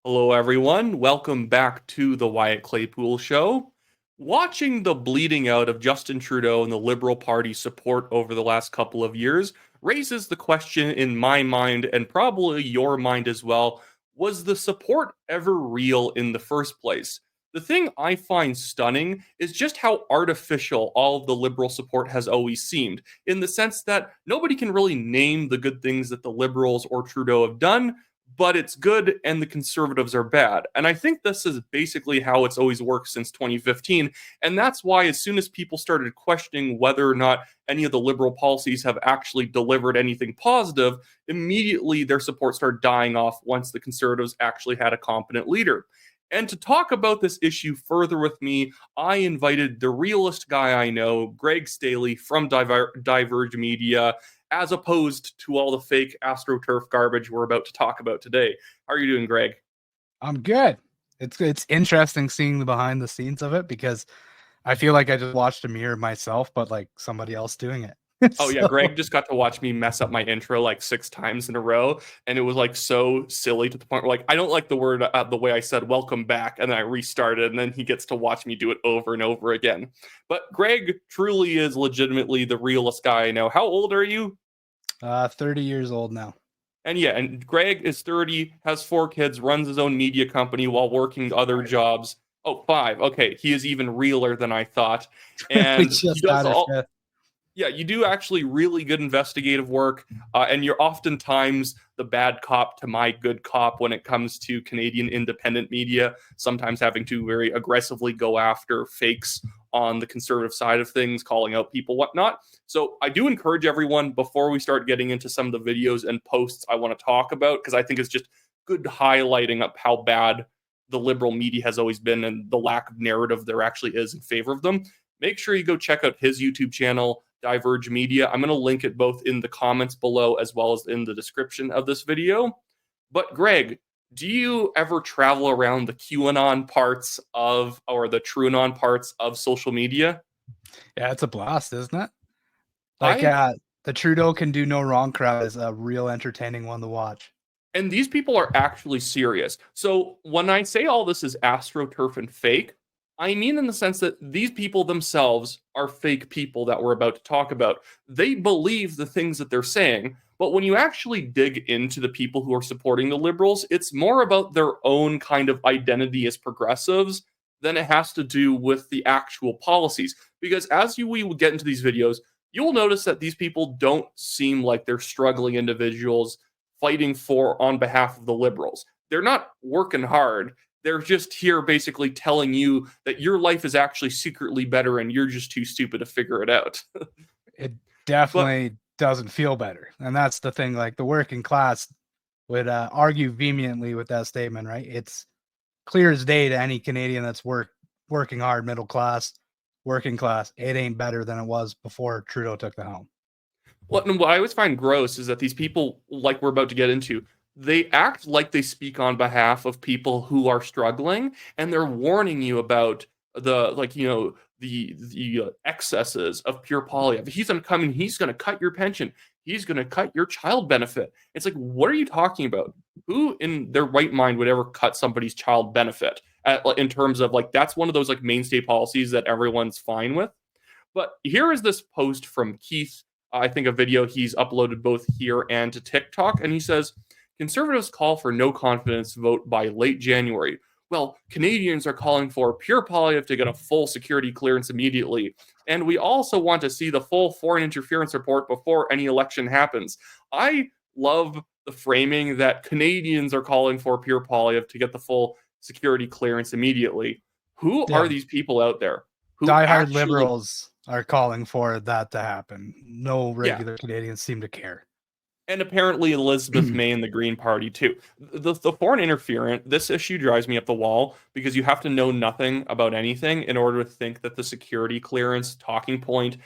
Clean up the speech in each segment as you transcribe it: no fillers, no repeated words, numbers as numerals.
Hello, everyone. Welcome back to the Wyatt Claypool Show. Watching the bleeding out of Justin Trudeau and the Liberal Party support over the last couple of years raises the question in my mind, and probably your mind as well, was the support ever real in the first place? The thing I find stunning is just how artificial all of the Liberal support has always seemed, in the sense that nobody can really name the good things that the Liberals or Trudeau have done, but it's good and the conservatives are bad. And I think this is basically how it's always worked since 2015. And that's why, as soon as people started questioning whether or not any of the liberal policies have actually delivered anything positive, immediately their support started dying off once the conservatives actually had a competent leader. And to talk about this issue further with me, I invited the realest guy I know, Greg Staley from Diverge Media, as opposed to all the fake AstroTurf garbage we're about to talk about today. How are you doing, Greg? I'm good. It's interesting seeing the behind the scenes of it because I feel like I just watched a mirror myself, but like somebody else doing it. Oh yeah, Greg just got to watch me mess up my intro like 6 times in a row, and it was like so silly to the point where like I don't like the word the way I said "welcome back," and then I restarted, and then he gets to watch me do it over and over again. But Greg truly is legitimately the realest guy I know. How old are you? 30 years old now. And yeah, and Greg is 30, has 4 kids, runs his own media company while working other jobs. Oh, 5. Okay, he is even realer than I thought. We And he just does had a all, fifth. yeah, you do actually really good investigative work, and you're oftentimes the bad cop to my good cop when it comes to Canadian independent media, sometimes having to very aggressively go after fakes on the conservative side of things, calling out people, whatnot. So I do encourage everyone, before we start getting into some of the videos and posts I want to talk about, because I think it's just good highlighting up how bad the liberal media has always been and the lack of narrative there actually is in favor of them. Make sure you go check out his YouTube channel, Diverge Media. I'm going to link it both in the comments below as well as in the description of this video. But Greg, do you ever travel around the QAnon parts of, or the TrueAnon parts of social media? Yeah, it's a blast, isn't it? Like I the Trudeau can do no wrong crowd is a real entertaining one to watch. And these people are actually serious. So when I say all this is astroturf and fake, I mean in the sense that these people themselves are fake people that we're about to talk about. They believe the things that they're saying, but when you actually dig into the people who are supporting the liberals, it's more about their own kind of identity as progressives than it has to do with the actual policies. Because we will get into these videos, you'll notice that these people don't seem like they're struggling individuals fighting for on behalf of the liberals. They're not working hard. They're just here basically telling you that your life is actually secretly better and you're just too stupid to figure it out. It But definitely doesn't feel better. And that's the thing. Like the working class would argue vehemently with that statement, right? It's clear as day to any Canadian that's working hard, middle class, working class. It ain't better than it was before Trudeau took the helm. what I always find gross is that these people, like we're about to get into, they act like they speak on behalf of people who are struggling, and they're warning you about the the excesses of pure poly. If he's going to come and he's going to cut your pension, he's going to cut your child benefit. It's like, what are you talking about? Who in their right mind would ever cut somebody's child benefit in terms of like that's one of those like mainstay policies that everyone's fine with? But here is this post from Keith. I think a video he's uploaded both here and to TikTok. And he says, conservatives call for no confidence vote by late January. Well, Canadians are calling for pure Polyev to get a full security clearance immediately. And we also want to see the full foreign interference report before any election happens. I love the framing that Canadians are calling for pure Polyev to get the full security clearance immediately. Who are Yeah, these people out there who diehard actually, liberals are calling for that to happen. No yeah, regular Canadians seem to care. and apparently Elizabeth May and the Green Party too. The foreign interference, this issue drives me up the wall because you have to know nothing about anything in order to think that the security clearance talking point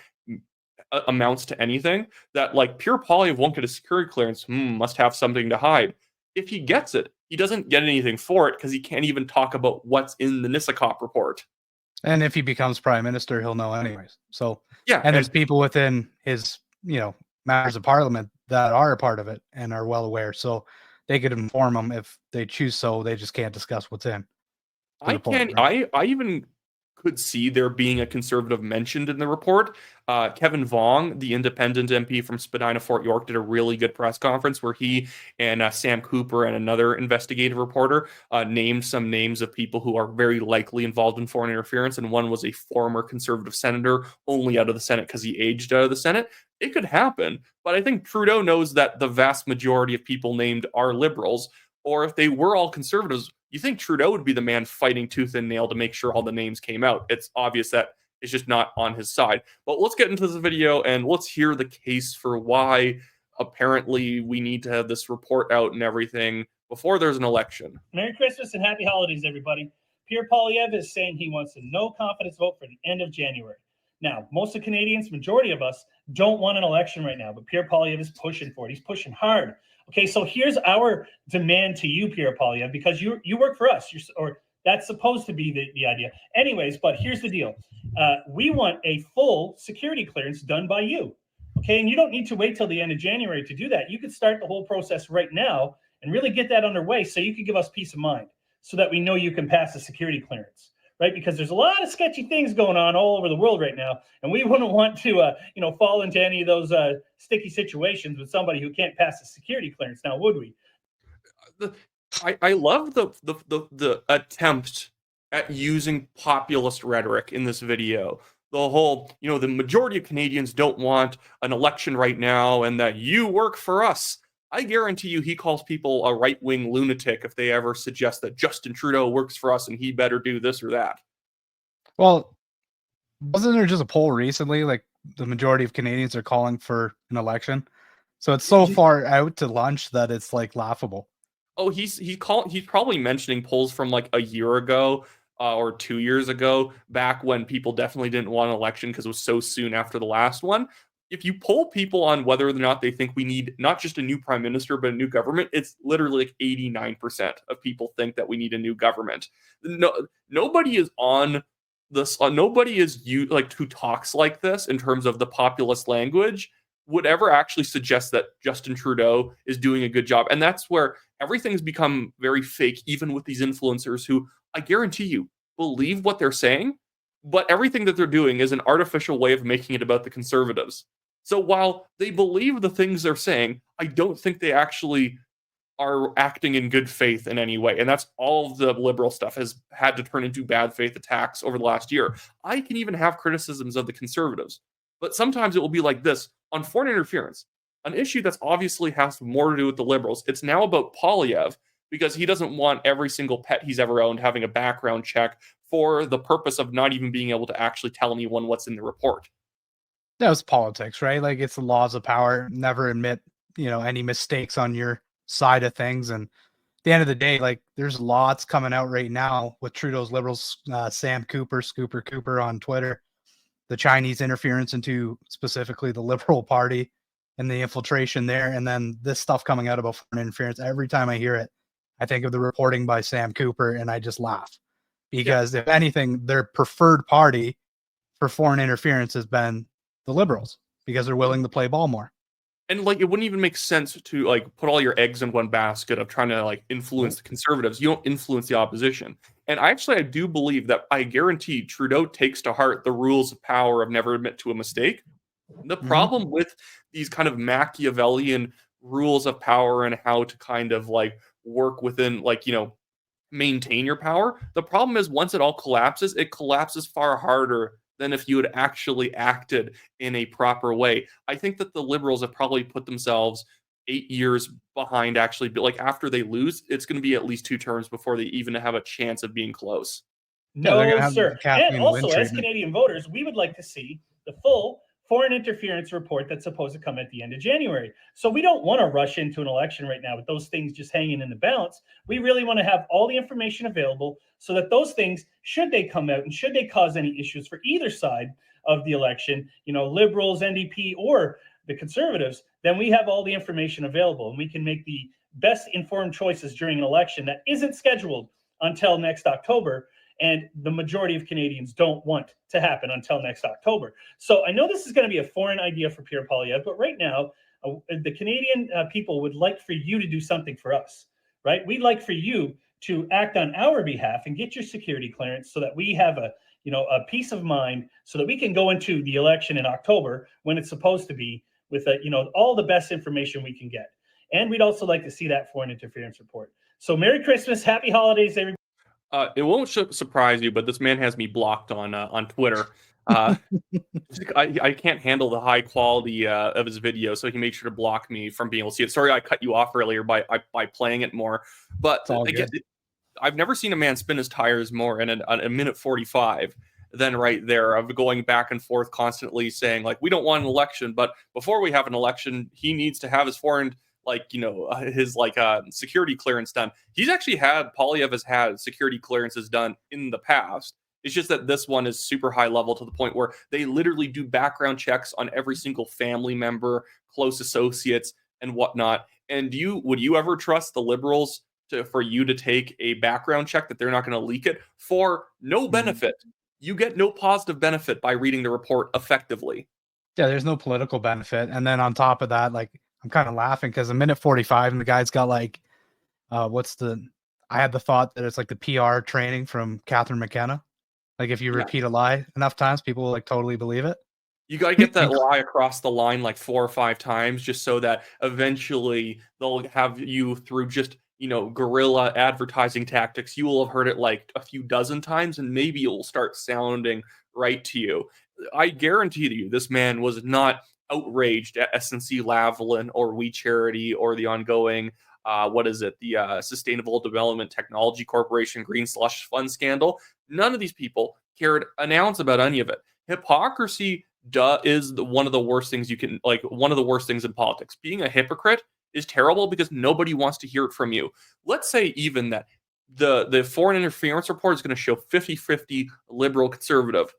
amounts to anything. That like pure Polyev won't get a security clearance, must have something to hide. If he gets it, he doesn't get anything for it because he can't even talk about what's in the Nisakop report. And if he becomes prime minister, he'll know anyways. So, Yeah, and there's and people within his, members of parliament that are a part of it and are well aware. So they could inform them if they choose so. They just can't discuss what's in the report. Right? I even could see there being a conservative mentioned in the report. Kevin Vaughn, the independent MP from Spadina, Fort York, did a really good press conference where he and Sam Cooper and another investigative reporter named some names of people who are very likely involved in foreign interference. And one was a former conservative senator, only out of the Senate because he aged out of the Senate. It could happen, but I think Trudeau knows that the vast majority of people named are liberals, or if they were all conservatives, you think Trudeau would be the man fighting tooth and nail to make sure all the names came out. It's obvious that it's just not on his side. But let's get into this video and let's hear the case for why apparently we need to have this report out and everything before there's an election. Merry Christmas and happy holidays, everybody. Pierre Poilievre is saying he wants a no confidence vote for the end of January. Now, most of Canadians, majority of us, don't want an election right now, but Pierre Poilievre is pushing for it. He's pushing hard. Okay, so here's our demand to you, Pierre Poilievre, because you work for us, or that's supposed to be the idea. Anyways, but here's the deal. We want a full security clearance done by you. Okay, and you don't need to wait till the end of January to do that. You could start the whole process right now and really get that underway so you can give us peace of mind so that we know you can pass the security clearance, right? Because there's a lot of sketchy things going on all over the world right now, and we wouldn't want to, fall into any of those sticky situations with somebody who can't pass the security clearance. Now, would we? I love the attempt at using populist rhetoric in this video. The whole, the majority of Canadians don't want an election right now, and that you work for us. I guarantee you he calls people a right-wing lunatic if they ever suggest that Justin Trudeau works for us and he better do this or that. Well, wasn't there just a poll recently, like the majority of Canadians are calling for an election? So it's so far out to lunch that it's like laughable. Oh, he's probably mentioning polls from like a year ago or 2 years ago, back when people definitely didn't want an election because it was so soon after the last one. If you poll people on whether or not they think we need not just a new prime minister, but a new government, it's literally like 89% of people think that we need a new government. Nobody is on this. Nobody is who talks like this in terms of the populist language would ever actually suggest that Justin Trudeau is doing a good job. And that's where everything's become very fake, even with these influencers who I guarantee you believe what they're saying, but everything that they're doing is an artificial way of making it about the Conservatives. So while they believe the things they're saying, I don't think they actually are acting in good faith in any way. And that's all of the liberal stuff has had to turn into bad faith attacks over the last year. I can even have criticisms of the Conservatives, but sometimes it will be like this on foreign interference, an issue that's obviously has more to do with the Liberals. It's now about Poilievre because he doesn't want every single pet he's ever owned having a background check for the purpose of not even being able to actually tell anyone what's in the report. That was politics, right? Like it's the laws of power. Never admit, any mistakes on your side of things. And at the end of the day, like there's lots coming out right now with Trudeau's Liberals, Sam Cooper, Scooper Cooper on Twitter, the Chinese interference into specifically the Liberal Party and the infiltration there. And then this stuff coming out about foreign interference. Every time I hear it, I think of the reporting by Sam Cooper and I just laugh because if anything, their preferred party for foreign interference has been the Liberals because they're willing to play ball more. And it wouldn't even make sense to put all your eggs in one basket of trying to influence the Conservatives. You don't influence the opposition. And I do believe that I guarantee Trudeau takes to heart the rules of power of never admit to a mistake. The problem with these kind of Machiavellian rules of power and how to kind of work within maintain your power. The problem is once it all collapses, it collapses far harder than if you had actually acted in a proper way. I think that the Liberals have probably put themselves 8 years behind actually, but after they lose, it's going to be at least 2 terms before they even have a chance of being close. No, sir. And also, as Canadian voters, we would like to see the full foreign interference report that's supposed to come at the end of January. So we don't want to rush into an election right now with those things just hanging in the balance. We really want to have all the information available so that those things, should they come out and should they cause any issues for either side of the election, Liberals, NDP, or the Conservatives, then we have all the information available and we can make the best informed choices during an election that isn't scheduled until next October. And the majority of Canadians don't want to happen until next October. So I know this is going to be a foreign idea for Pierre Poilievre, but right now, The Canadian people would like for you to do something for us, right? We'd like for you to act on our behalf and get your security clearance so that we have a peace of mind so that we can go into the election in October when it's supposed to be with all the best information we can get. And we'd also like to see that foreign interference report. So Merry Christmas, Happy Holidays, everybody. It won't surprise you, but this man has me blocked on Twitter. I can't handle the high quality of his video, so he made sure to block me from being able to see it. Sorry, I cut you off earlier by playing it more, but again, I've never seen a man spin his tires more in a minute 45 than right there, of going back and forth constantly saying, like, we don't want an election, but before we have an election, he needs to have his foreign, his security clearance done. Poilievre has had security clearances done in the past. It's just that this one is super high level to the point where they literally do background checks on every single family member, close associates, and whatnot. And would you ever trust the Liberals for you to take a background check that they're not going to leak it for no benefit? You get no positive benefit by reading the report effectively. Yeah, there's no political benefit. And then on top of that, like, I'm kind of laughing because a minute 45 and the guy's got I had the thought that it's like the PR training from Catherine McKenna. Like, if you repeat a lie enough times, people will totally believe it. You got to get that lie across the line like 4 or 5 times, just so that eventually they'll have you through just, guerrilla advertising tactics. You will have heard it like a few dozen times, and maybe it will start sounding right to you. I guarantee you, this man was not outraged at SNC Lavalin or We Charity or the ongoing, the Sustainable Development Technology Corporation Green Slush Fund scandal. None of these people cared an ounce about any of it. Hypocrisy is one of the worst things one of the worst things in politics. Being a hypocrite is terrible because nobody wants to hear it from you. Let's say even that the foreign interference report is going to show 50-50 liberal conservative.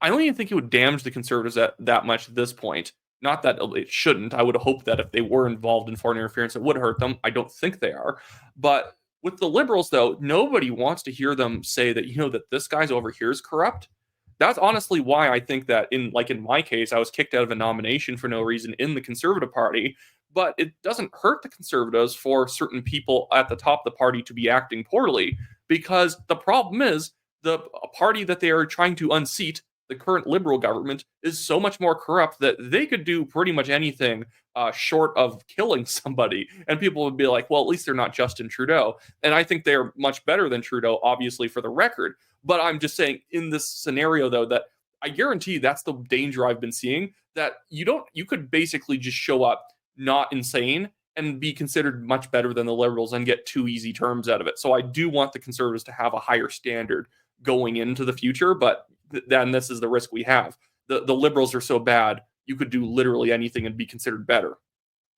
I don't even think it would damage the conservatives that much at this point. Not that it shouldn't. I would hope that if they were involved in foreign interference, it would hurt them. I don't think they are. But with the Liberals, though, nobody wants to hear them say that, that this guy's over here is corrupt. That's honestly why I think that in my case, I was kicked out of a nomination for no reason in the Conservative Party. But it doesn't hurt the Conservatives for certain people at the top of the party to be acting poorly, because the problem is the party that they are trying to unseat, the current Liberal government, is so much more corrupt that they could do pretty much anything short of killing somebody. And people would be like, well, at least they're not Justin Trudeau. And I think they're much better than Trudeau, obviously, for the record. But I'm just saying, in this scenario, though, that I guarantee that's the danger I've been seeing, that you could basically just show up not insane and be considered much better than the Liberals and get 2 easy terms out of it. So I do want the Conservatives to have a higher standard going into the future, but then this is the risk we have. The Liberals are so bad, you could do literally anything and be considered better.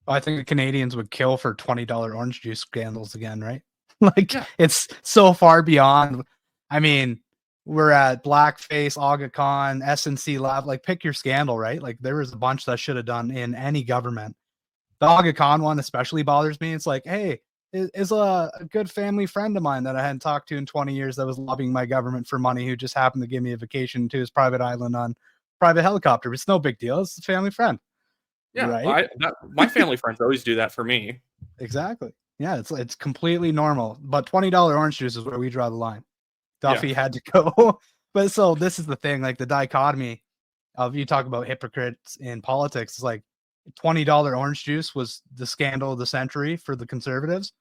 I think the Canadians would kill for $20 orange juice scandals again, right? It's so far beyond. I mean, we're at blackface, Aga Khan, SNC Lab. Like, pick your scandal, right? Like, there was a bunch that should have done in any government. The Aga Khan one especially bothers me. It's like, hey, is a good family friend of mine that I hadn't talked to in 20 years that was lobbying my government for money, who just happened to give me a vacation to his private island on private helicopter. It's no big deal. It's a family friend. Yeah, right? My family friends always do that for me. Exactly. Yeah, it's completely normal. But $20 orange juice is where we draw the line. Duffy had to go. But so this is the thing, like the dichotomy of, you talk about hypocrites in politics, is like $20 orange juice was the scandal of the century for the Conservatives.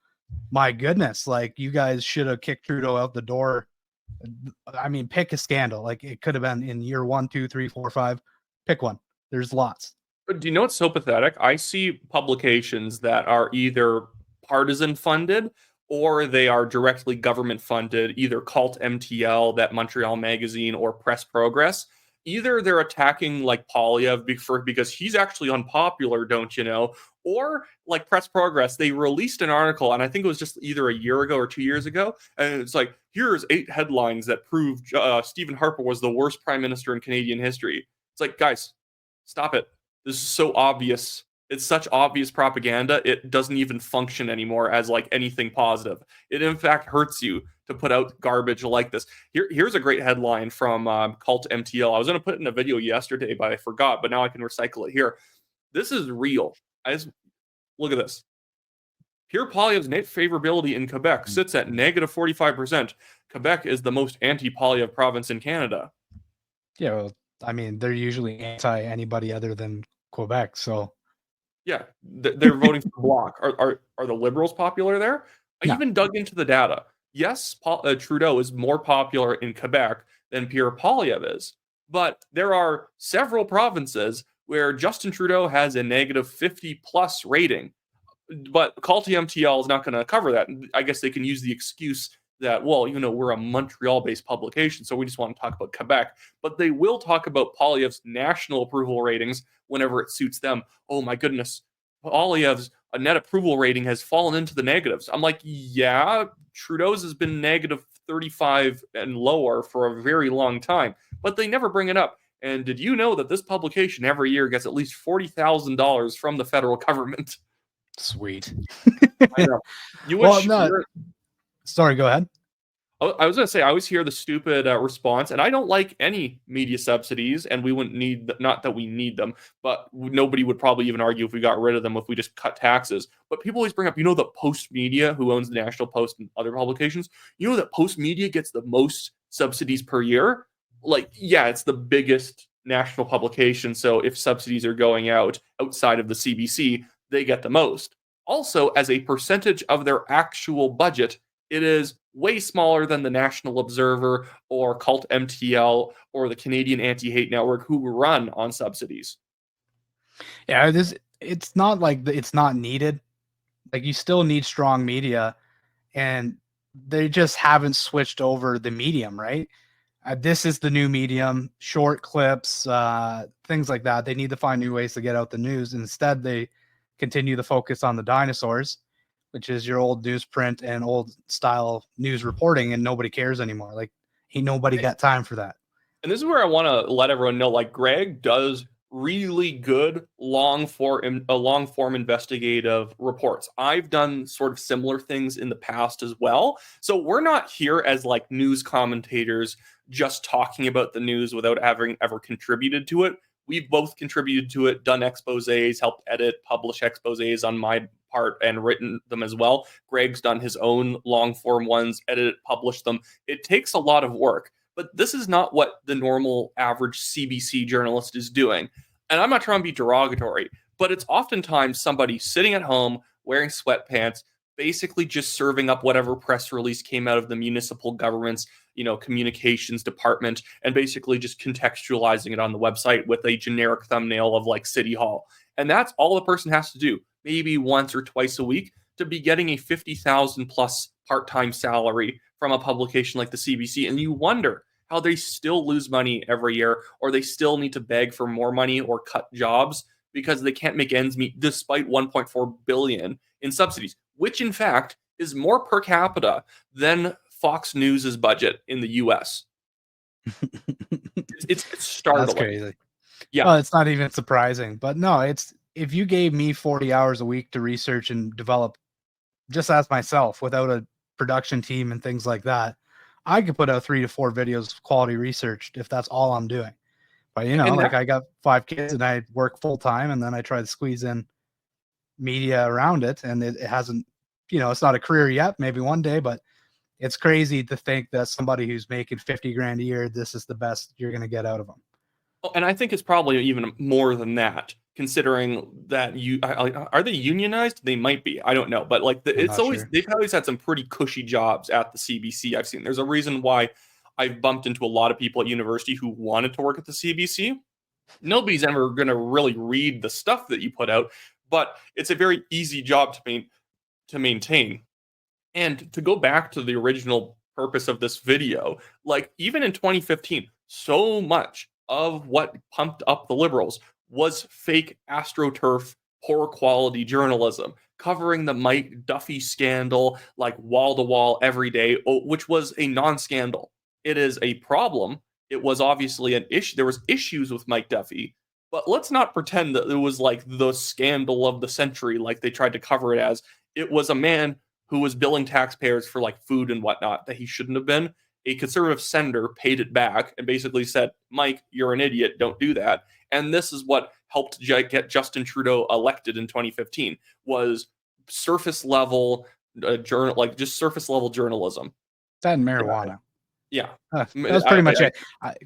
My goodness, like, you guys should have kicked Trudeau out the door. I mean, pick a scandal. Like, it could have been in year 1, 2, 3, 4, 5. Pick one. There's lots. But do you know what's so pathetic? I see publications that are either partisan funded or they are directly government funded, either Cult MTL, that Montreal magazine, or Press Progress. Either they're attacking like Poilievre because he's actually unpopular, don't you know? Or like Press Progress, they released an article, and I think it was just either a year ago or 2 years ago, and it's like, here's 8 headlines that prove Stephen Harper was the worst prime minister in Canadian history. It's like, guys, stop it. This is so obvious. It's such obvious propaganda. It doesn't even function anymore as like anything positive. It in fact hurts you to put out garbage like this. Here's a great headline from Cult MTL. I was going to put it in a video yesterday, but I forgot. But now I can recycle it here. This is real. Look at this. Pierre Poilievre's net favorability in Quebec sits at negative 45%. Quebec is the most anti-Poilievre province in Canada. Yeah, well, I mean, they're usually anti anybody other than Quebec. So Yeah, they're voting for Bloc. Are the Liberals popular there? I no. even dug into the data. Yes, Trudeau is more popular in Quebec than Pierre Poilievre is, but there are several provinces where Justin Trudeau has a negative 50 plus rating. But Call to MTL is not going to cover that. I guess they can use the excuse that, well, we're a Montreal-based publication, so we just want to talk about Quebec. But they will talk about Poilievre's national approval ratings whenever it suits them. Oh my goodness, Poilievre's net approval rating has fallen into the negatives. I'm like, yeah, Trudeau's has been negative 35 and lower for a very long time, but they never bring it up. And did you know that this publication every year gets at least $40,000 from the federal government? Sweet. I know. You Well, would no. Sorry, go ahead. I was going to say, I always hear the stupid response, and I don't like any media subsidies, and we wouldn't need, not that we need them, but nobody would probably even argue if we got rid of them, if we just cut taxes. But people always bring up, that Post Media, who owns the National Post and other publications, that Post Media gets the most subsidies per year? Like, yeah, it's the biggest national publication, so if subsidies are going out outside of the CBC, they get the most. Also, as a percentage of their actual budget, it is way smaller than the National Observer or Cult MTL or the Canadian Anti-Hate Network, who run on subsidies. Yeah, it's not like it's not needed. Like, you still need strong media, and they just haven't switched over the medium, right? This is the new medium, short clips, things like that. They need to find new ways to get out the news. Instead, they continue to focus on the dinosaurs, which is your old newsprint and old style news reporting, and nobody cares anymore. Like, ain't nobody got time for that. And this is where I want to let everyone know, like, Greg does really good long form investigative reports. I've done sort of similar things in the past as well. So we're not here as like news commentators just talking about the news without having ever contributed to it. We've both contributed to it, done exposés, helped edit, publish exposés on my part, and written them as well. Greg's done his own long form ones, edited, published them. It takes a lot of work. But this is not what the normal average CBC journalist is doing. And I'm not trying to be derogatory, but it's oftentimes somebody sitting at home wearing sweatpants, basically just serving up whatever press release came out of the municipal government's, communications department, and basically just contextualizing it on the website with a generic thumbnail of like City Hall. And that's all the person has to do, maybe once or twice a week, to be getting a 50,000 plus part-time salary from a publication like the CBC. And you wonder how they still lose money every year, or they still need to beg for more money or cut jobs because they can't make ends meet despite 1.4 billion in subsidies, which in fact is more per capita than Fox News's budget in the US. It's startling. That's crazy. Yeah. Well, it's not even surprising, but no, it's, if you gave me 40 hours a week to research and develop just as myself without a production team and things like that, I could put out 3 to 4 videos of quality research if that's all I'm doing. But I got 5 kids and I work full time, and then I try to squeeze in media around it, and it hasn't, it's not a career yet, maybe one day, but it's crazy to think that somebody who's making 50 grand a year, this is the best you're going to get out of them. And I think it's probably even more than that, considering that are they unionized? They might be. I don't know, but like it's always sure. They've always had some pretty cushy jobs at the CBC. I've seen. There's a reason why I've bumped into a lot of people at university who wanted to work at the CBC. Nobody's ever going to really read the stuff that you put out, but it's a very easy job to maintain. And to go back to the original purpose of this video, like even in 2015, so much of what pumped up the Liberals was fake AstroTurf, poor quality journalism, covering the Mike Duffy scandal like wall to wall every day, which was a non-scandal. It is a problem. It was obviously an issue. There was issues with Mike Duffy, but let's not pretend that it was like the scandal of the century, like they tried to cover it as. It was a man who was billing taxpayers for like food and whatnot that he shouldn't have been. A conservative senator paid it back and basically said, Mike, you're an idiot. Don't do that. And this is what helped get Justin Trudeau elected in 2015 was surface level surface level journalism. That and marijuana. Yeah. That was pretty much it.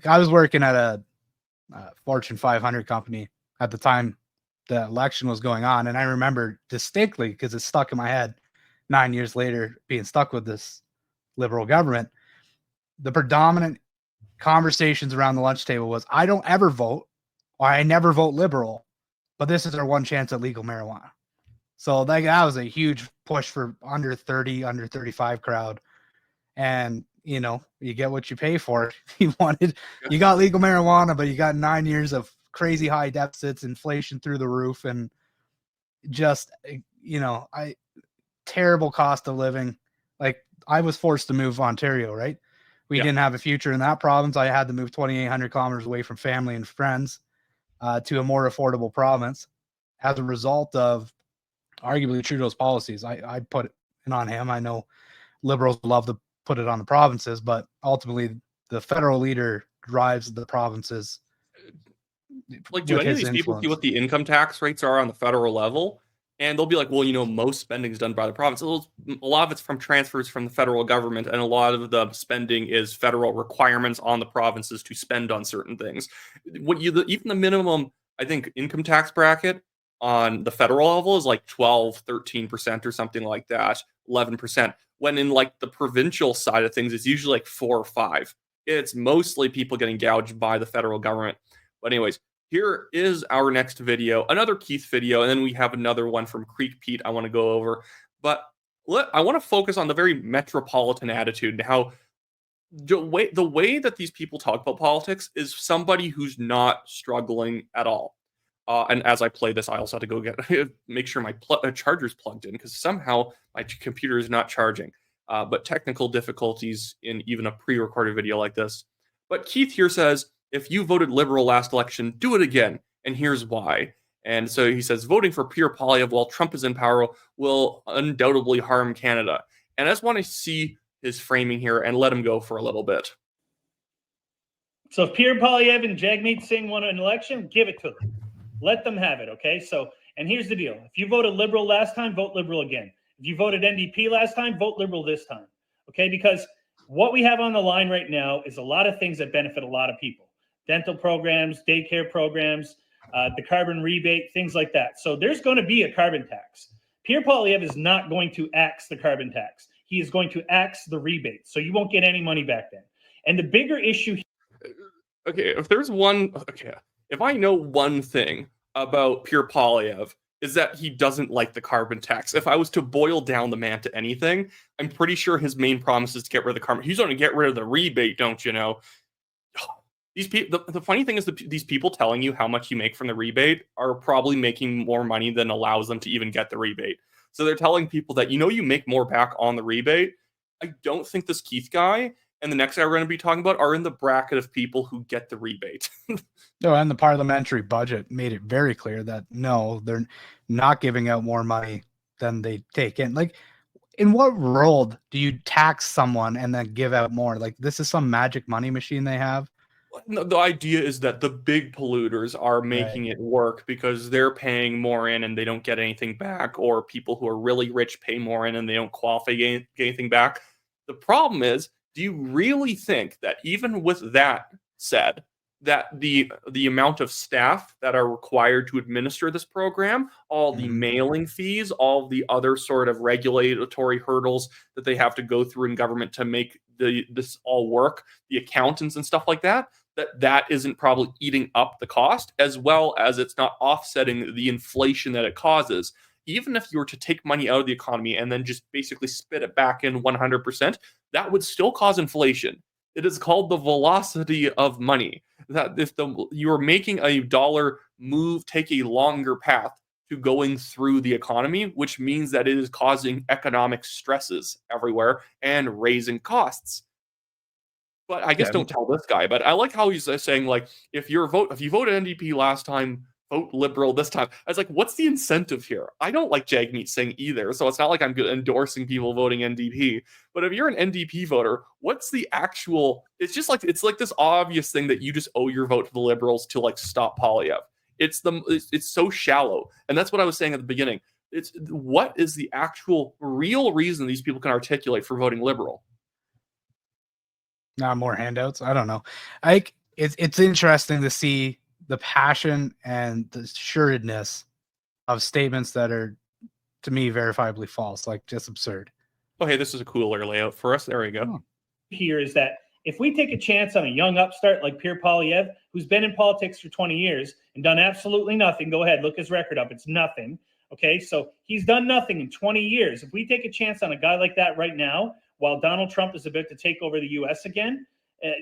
I was working at a Fortune 500 company at the time the election was going on, and I remember distinctly because it's stuck in my head 9 years later, being stuck with this liberal government. The predominant conversations around the lunch table was, I don't ever vote, or I never vote liberal, but this is our one chance at legal marijuana. So that was a huge push for under 30, under 35 crowd. And, you get what you pay for. You got legal marijuana, but you got 9 years of crazy high deficits, inflation through the roof, and just, terrible cost of living. Like, I was forced to move Ontario, right? We didn't have a future in that province. I had to move 2,800 kilometers away from family and friends to a more affordable province as a result of arguably Trudeau's policies. I put it on him. I know Liberals love to put it on the provinces, but ultimately the federal leader drives the provinces. Like, do any of these people see what the income tax rates are on the federal level? And they'll be like, well, most spending is done by the province. A lot of it's from transfers from the federal government, and a lot of the spending is federal requirements on the provinces to spend on certain things. Even the minimum, I think, income tax bracket on the federal level is like 12, 13% or something like that, 11%. When in like the provincial side of things, it's usually like 4 or 5. It's mostly people getting gouged by the federal government. But anyways, here is our next video, another Keith video, and then we have another one from Creek Pete I want to go over. But I want to focus on the very metropolitan attitude and how the way that these people talk about politics is somebody who's not struggling at all. And as I play this, I also have to go make sure my charger's plugged in because somehow my computer is not charging. But technical difficulties in even a pre-recorded video like this. But Keith here says, if you voted Liberal last election, do it again. And here's why. And so he says, voting for Pierre Poilievre while Trump is in power will undoubtedly harm Canada. And I just want to see his framing here and let him go for a little bit. So if Pierre Poilievre and Jagmeet Singh won an election, give it to them. Let them have it, okay? So, and here's the deal. If you voted Liberal last time, vote Liberal again. If you voted NDP last time, vote Liberal this time, okay? Because what we have on the line right now is a lot of things that benefit a lot of people. Dental programs, daycare programs, the carbon rebate, things like that. So there's going to be a carbon tax. Pierre Poilievre is not going to axe the carbon tax. He is going to axe the rebate. So you won't get any money back then. And the bigger issue... Okay, if I know one thing about Pierre Poilievre is that he doesn't like the carbon tax. If I was to boil down the man to anything, I'm pretty sure his main promise is to get rid of the carbon. He's going to get rid of the rebate, don't you know? These people. The funny thing is that these people telling you how much you make from the rebate are probably making more money than allows them to even get the rebate. So they're telling people that, you make more back on the rebate. I don't think this Keith guy and the next guy we're going to be talking about are in the bracket of people who get the rebate. No, and the parliamentary budget made it very clear that no, they're not giving out more money than they take in. Like, in what world do you tax someone and then give out more? Like, this is some magic money machine they have. No, the idea is that the big polluters are making it work because they're paying more in and they don't get anything back, or people who are really rich pay more in and they don't qualify get anything back. The problem is, do you really think that even with that said, that the amount of staff that are required to administer this program, all the mailing fees, all the other sort of regulatory hurdles that they have to go through in government to make this all work, the accountants and stuff like that, that isn't probably eating up the cost, as well as it's not offsetting the inflation that it causes. Even if you were to take money out of the economy and then just basically spit it back in 100%, that would still cause inflation. It is called the velocity of money. That if you are making a dollar move, take a longer path to going through the economy, which means that it is causing economic stresses everywhere and raising costs. But I guess don't tell this guy. But I like how he's saying, like, if you voted NDP last time, vote Liberal this time. I was like, what's the incentive here? I don't like Jagmeet Singh either, so it's not like I'm endorsing people voting NDP. But if you're an NDP voter, what's the actual? It's like this obvious thing that you just owe your vote to the Liberals to like stop Poilievre. It's so shallow, and that's what I was saying at the beginning. It's what is the actual real reason these people can articulate for voting liberal? Not more handouts. I don't know. It's interesting to see the passion and the assuredness of statements that are, to me, verifiably false, like just absurd. Oh, hey, this is a cooler layout for us. There we go. Oh. Here is that if we take a chance on a young upstart like Pierre Poilievre, who's been in politics for 20 years and done absolutely nothing, go ahead, look his record up. It's nothing. Okay, so he's done nothing in 20 years. If we take a chance on a guy like that right now, while Donald Trump is about to take over the U.S. again,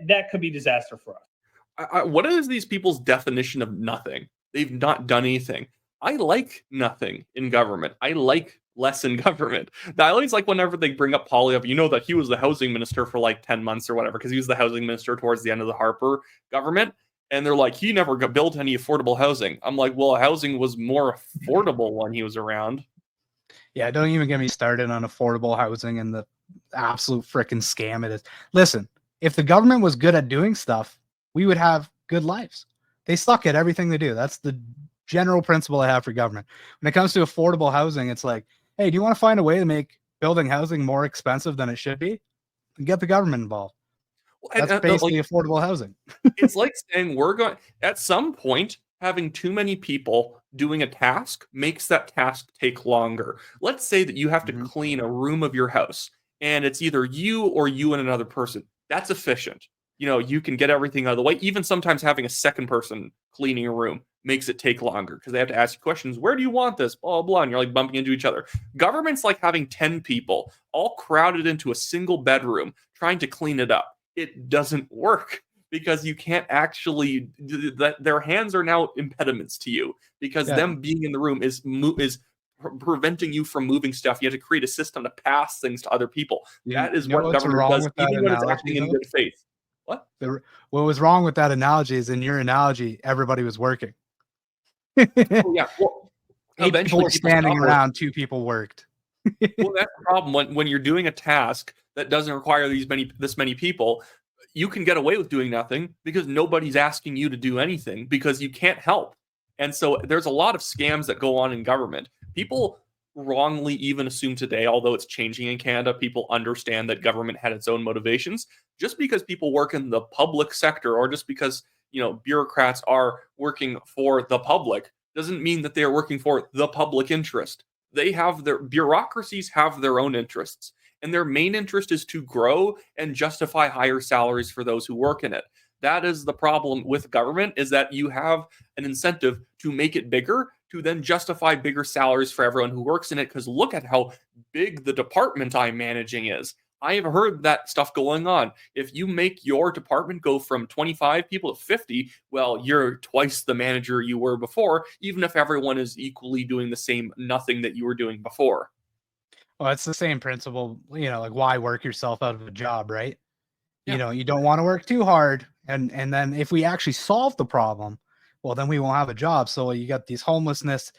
that could be disaster for us. What is these people's definition of nothing? They've not done anything. I like nothing in government. I like less in government. I always like whenever they bring up Poilievre, you know that he was the housing minister for like 10 months or whatever, because he was the housing minister towards the end of the Harper government. And they're like, he never built any affordable housing. I'm like, well, housing was more affordable when he was around. Yeah, don't even get me started on affordable housing and the absolute freaking scam it is. Listen, if the government was good at doing stuff, we would have good lives. They suck at everything they do. That's the general principle I have for government. When it comes to affordable housing, it's like, hey, do you want to find a way to make building housing more expensive than it should be? Get the government involved. That's basically affordable housing. It's like saying we're going, at some point, having too many people doing a task makes that task take longer. Let's say that you have to clean a room of your house, and it's either you or you and another person. That's efficient. You know, you can get everything out of the way. Even sometimes having a second person cleaning a room makes it take longer because they have to ask you questions. Where do you want this? Blah, blah, and you're like bumping into each other. Government's like having 10 people all crowded into a single bedroom trying to clean it up. It doesn't work because you can't actually, their hands are now impediments to you because them being in the room is preventing you from moving stuff. You have to create a system to pass things to other people. That is what government does, even when it's acting in good faith. What? What was wrong with that analogy is in your analogy, everybody was working. Oh, yeah. Well, eventually people were standing around, 2 people worked. Well, that's the problem. When you're doing a task that doesn't require this many people, you can get away with doing nothing because nobody's asking you to do anything because you can't help. And so there's a lot of scams that go on in government. People wrongly even assume today, although it's changing in Canada, people understand that government had its own motivations. Just because people work in the public sector or just because, you know, bureaucrats are working for the public doesn't mean that they are working for the public interest. They have their bureaucracies have their own interests, and their main interest is to grow and justify higher salaries for those who work in it. That is the problem with government, is that you have an incentive to make it bigger, to then justify bigger salaries for everyone who works in it, because look at how big the department I'm managing is. I have heard that stuff going on. If you make your department go from 25 people to 50, well, you're twice the manager you were before, even if everyone is equally doing the same nothing that you were doing before. Well, it's the same principle, you know, like why work yourself out of a job, right? Yeah. You know, you don't want to work too hard. And then if we actually solve the problem, well, then we won't have a job. So you got these homelessness,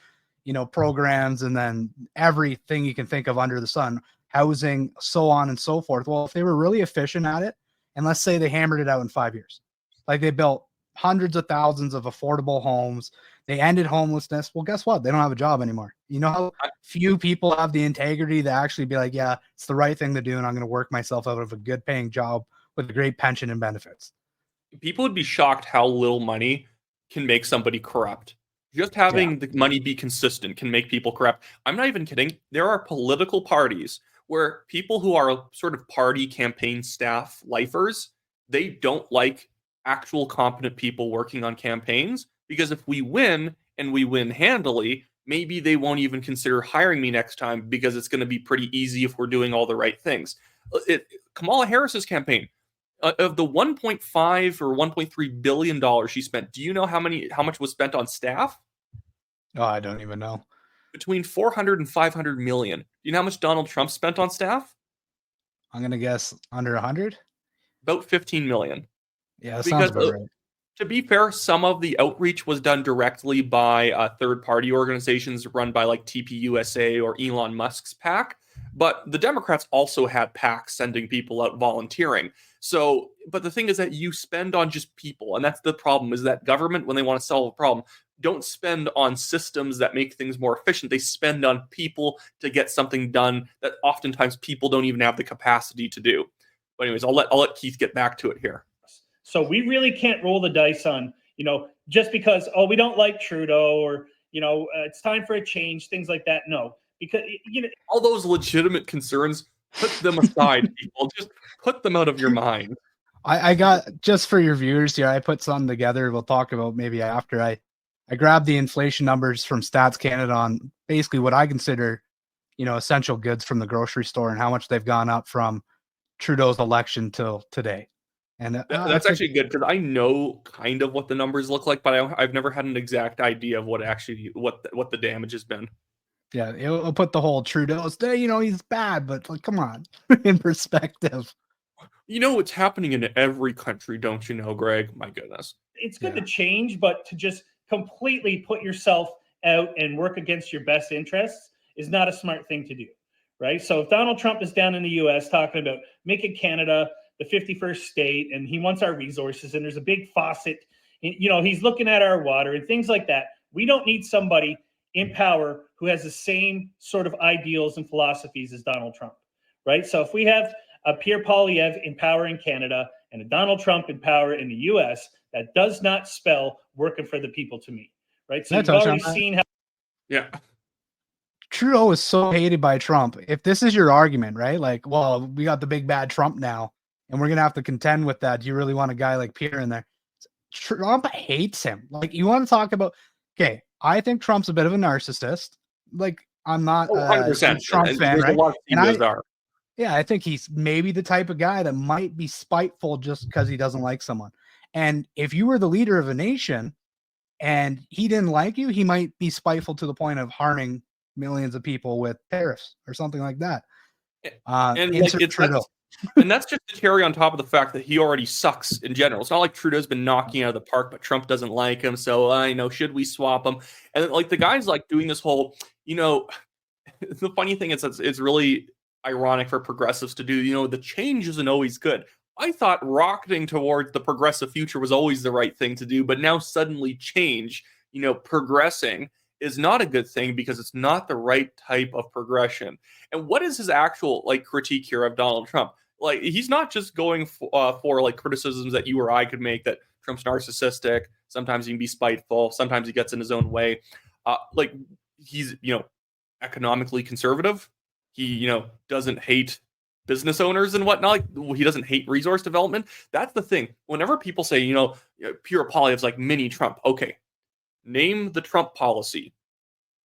you know, programs, and then everything you can think of under the sun, housing, so on and so forth. Well, if they were really efficient at it, and let's say they hammered it out in 5 years, like they built hundreds of thousands of affordable homes, they ended homelessness. Well, guess what? They don't have a job anymore. You know how few people have the integrity to actually be like, yeah, it's the right thing to do, and I'm going to work myself out of a good paying job with a great pension and benefits. People would be shocked how little money can make somebody corrupt. Just having the money be consistent can make people corrupt. I'm not even kidding. There are political parties where people who are sort of party campaign staff lifers, they don't like actual competent people working on campaigns, because if we win and we win handily, maybe they won't even consider hiring me next time because it's going to be pretty easy if we're doing all the right things. Kamala Harris's campaign, of the 1.5 or 1.3 billion dollars she spent, do you know how much was spent on staff? Oh, I don't even know. Between 400 and 500 million. Do you know how much Donald Trump spent on staff? I'm gonna guess under 100. About 15 million. Yeah, that sounds about right. To be fair, some of the outreach was done directly by third-party organizations run by like TPUSA or Elon Musk's PAC, but the Democrats also had PACs sending people out volunteering. So, but the thing is that you spend on just people, and that's the problem, is that government, when they want to solve a problem, don't spend on systems that make things more efficient. They spend on people to get something done that oftentimes people don't even have the capacity to do. But anyways, I'll let Keith get back to it here. So we really can't roll the dice on, just because, we don't like Trudeau, or, it's time for a change, things like that. No, because, all those legitimate concerns, put them aside, people. Just put them out of your mind. I got, just for your viewers here, I put something together we'll talk about maybe after. I grabbed the inflation numbers from Stats Canada on basically what I consider, essential goods from the grocery store and how much they've gone up from Trudeau's election till today. And that's actually good, because I know kind of what the numbers look like, but I've never had an exact idea of what the damage has been. Yeah, it'll put the whole Trudeau's, he's bad, but like, come on, in perspective. It's happening in every country, don't you know, Greg? My goodness. It's good to change, but to just completely put yourself out and work against your best interests is not a smart thing to do, right? So if Donald Trump is down in the US talking about making Canada the 51st state, and he wants our resources, and there's a big faucet, he's looking at our water and things like that. We don't need somebody in power who has the same sort of ideals and philosophies as Donald Trump, right? So if we have a Pierre Poilievre in power in Canada and a Donald Trump in power in the US, that does not spell working for the people to me, right? So you've already seen how... Yeah. Trudeau is so hated by Trump. If this is your argument, right? Like, well, we got the big bad Trump now, and we're going to have to contend with that. Do you really want a guy like Pierre in there? Trump hates him. Like, you want to talk about, okay, I think Trump's a bit of a narcissist. Like, I'm not a 100% Trump fan, right? A lot of are. Yeah, I think he's maybe the type of guy that might be spiteful just because he doesn't like someone. And if you were the leader of a nation and he didn't like you, he might be spiteful to the point of harming millions of people with tariffs or something like that. And that's just the cherry on top of the fact that he already sucks in general. It's not like Trudeau's been knocking out of the park, but Trump doesn't like him. So should we swap him? And like the guy's like doing this whole, the funny thing is it's really ironic for progressives to do, the change isn't always good. I thought rocketing towards the progressive future was always the right thing to do, but now suddenly change, progressing is not a good thing because it's not the right type of progression. And what is his actual critique here of Donald Trump? Like, he's not just going for like criticisms that you or I could make, that Trump's narcissistic, sometimes he can be spiteful, sometimes he gets in his own way. He's, economically conservative. He, doesn't hate business owners and whatnot. He doesn't hate resource development. That's the thing. Whenever people say, Pierre Poilievre's like mini Trump, okay, name the Trump policy,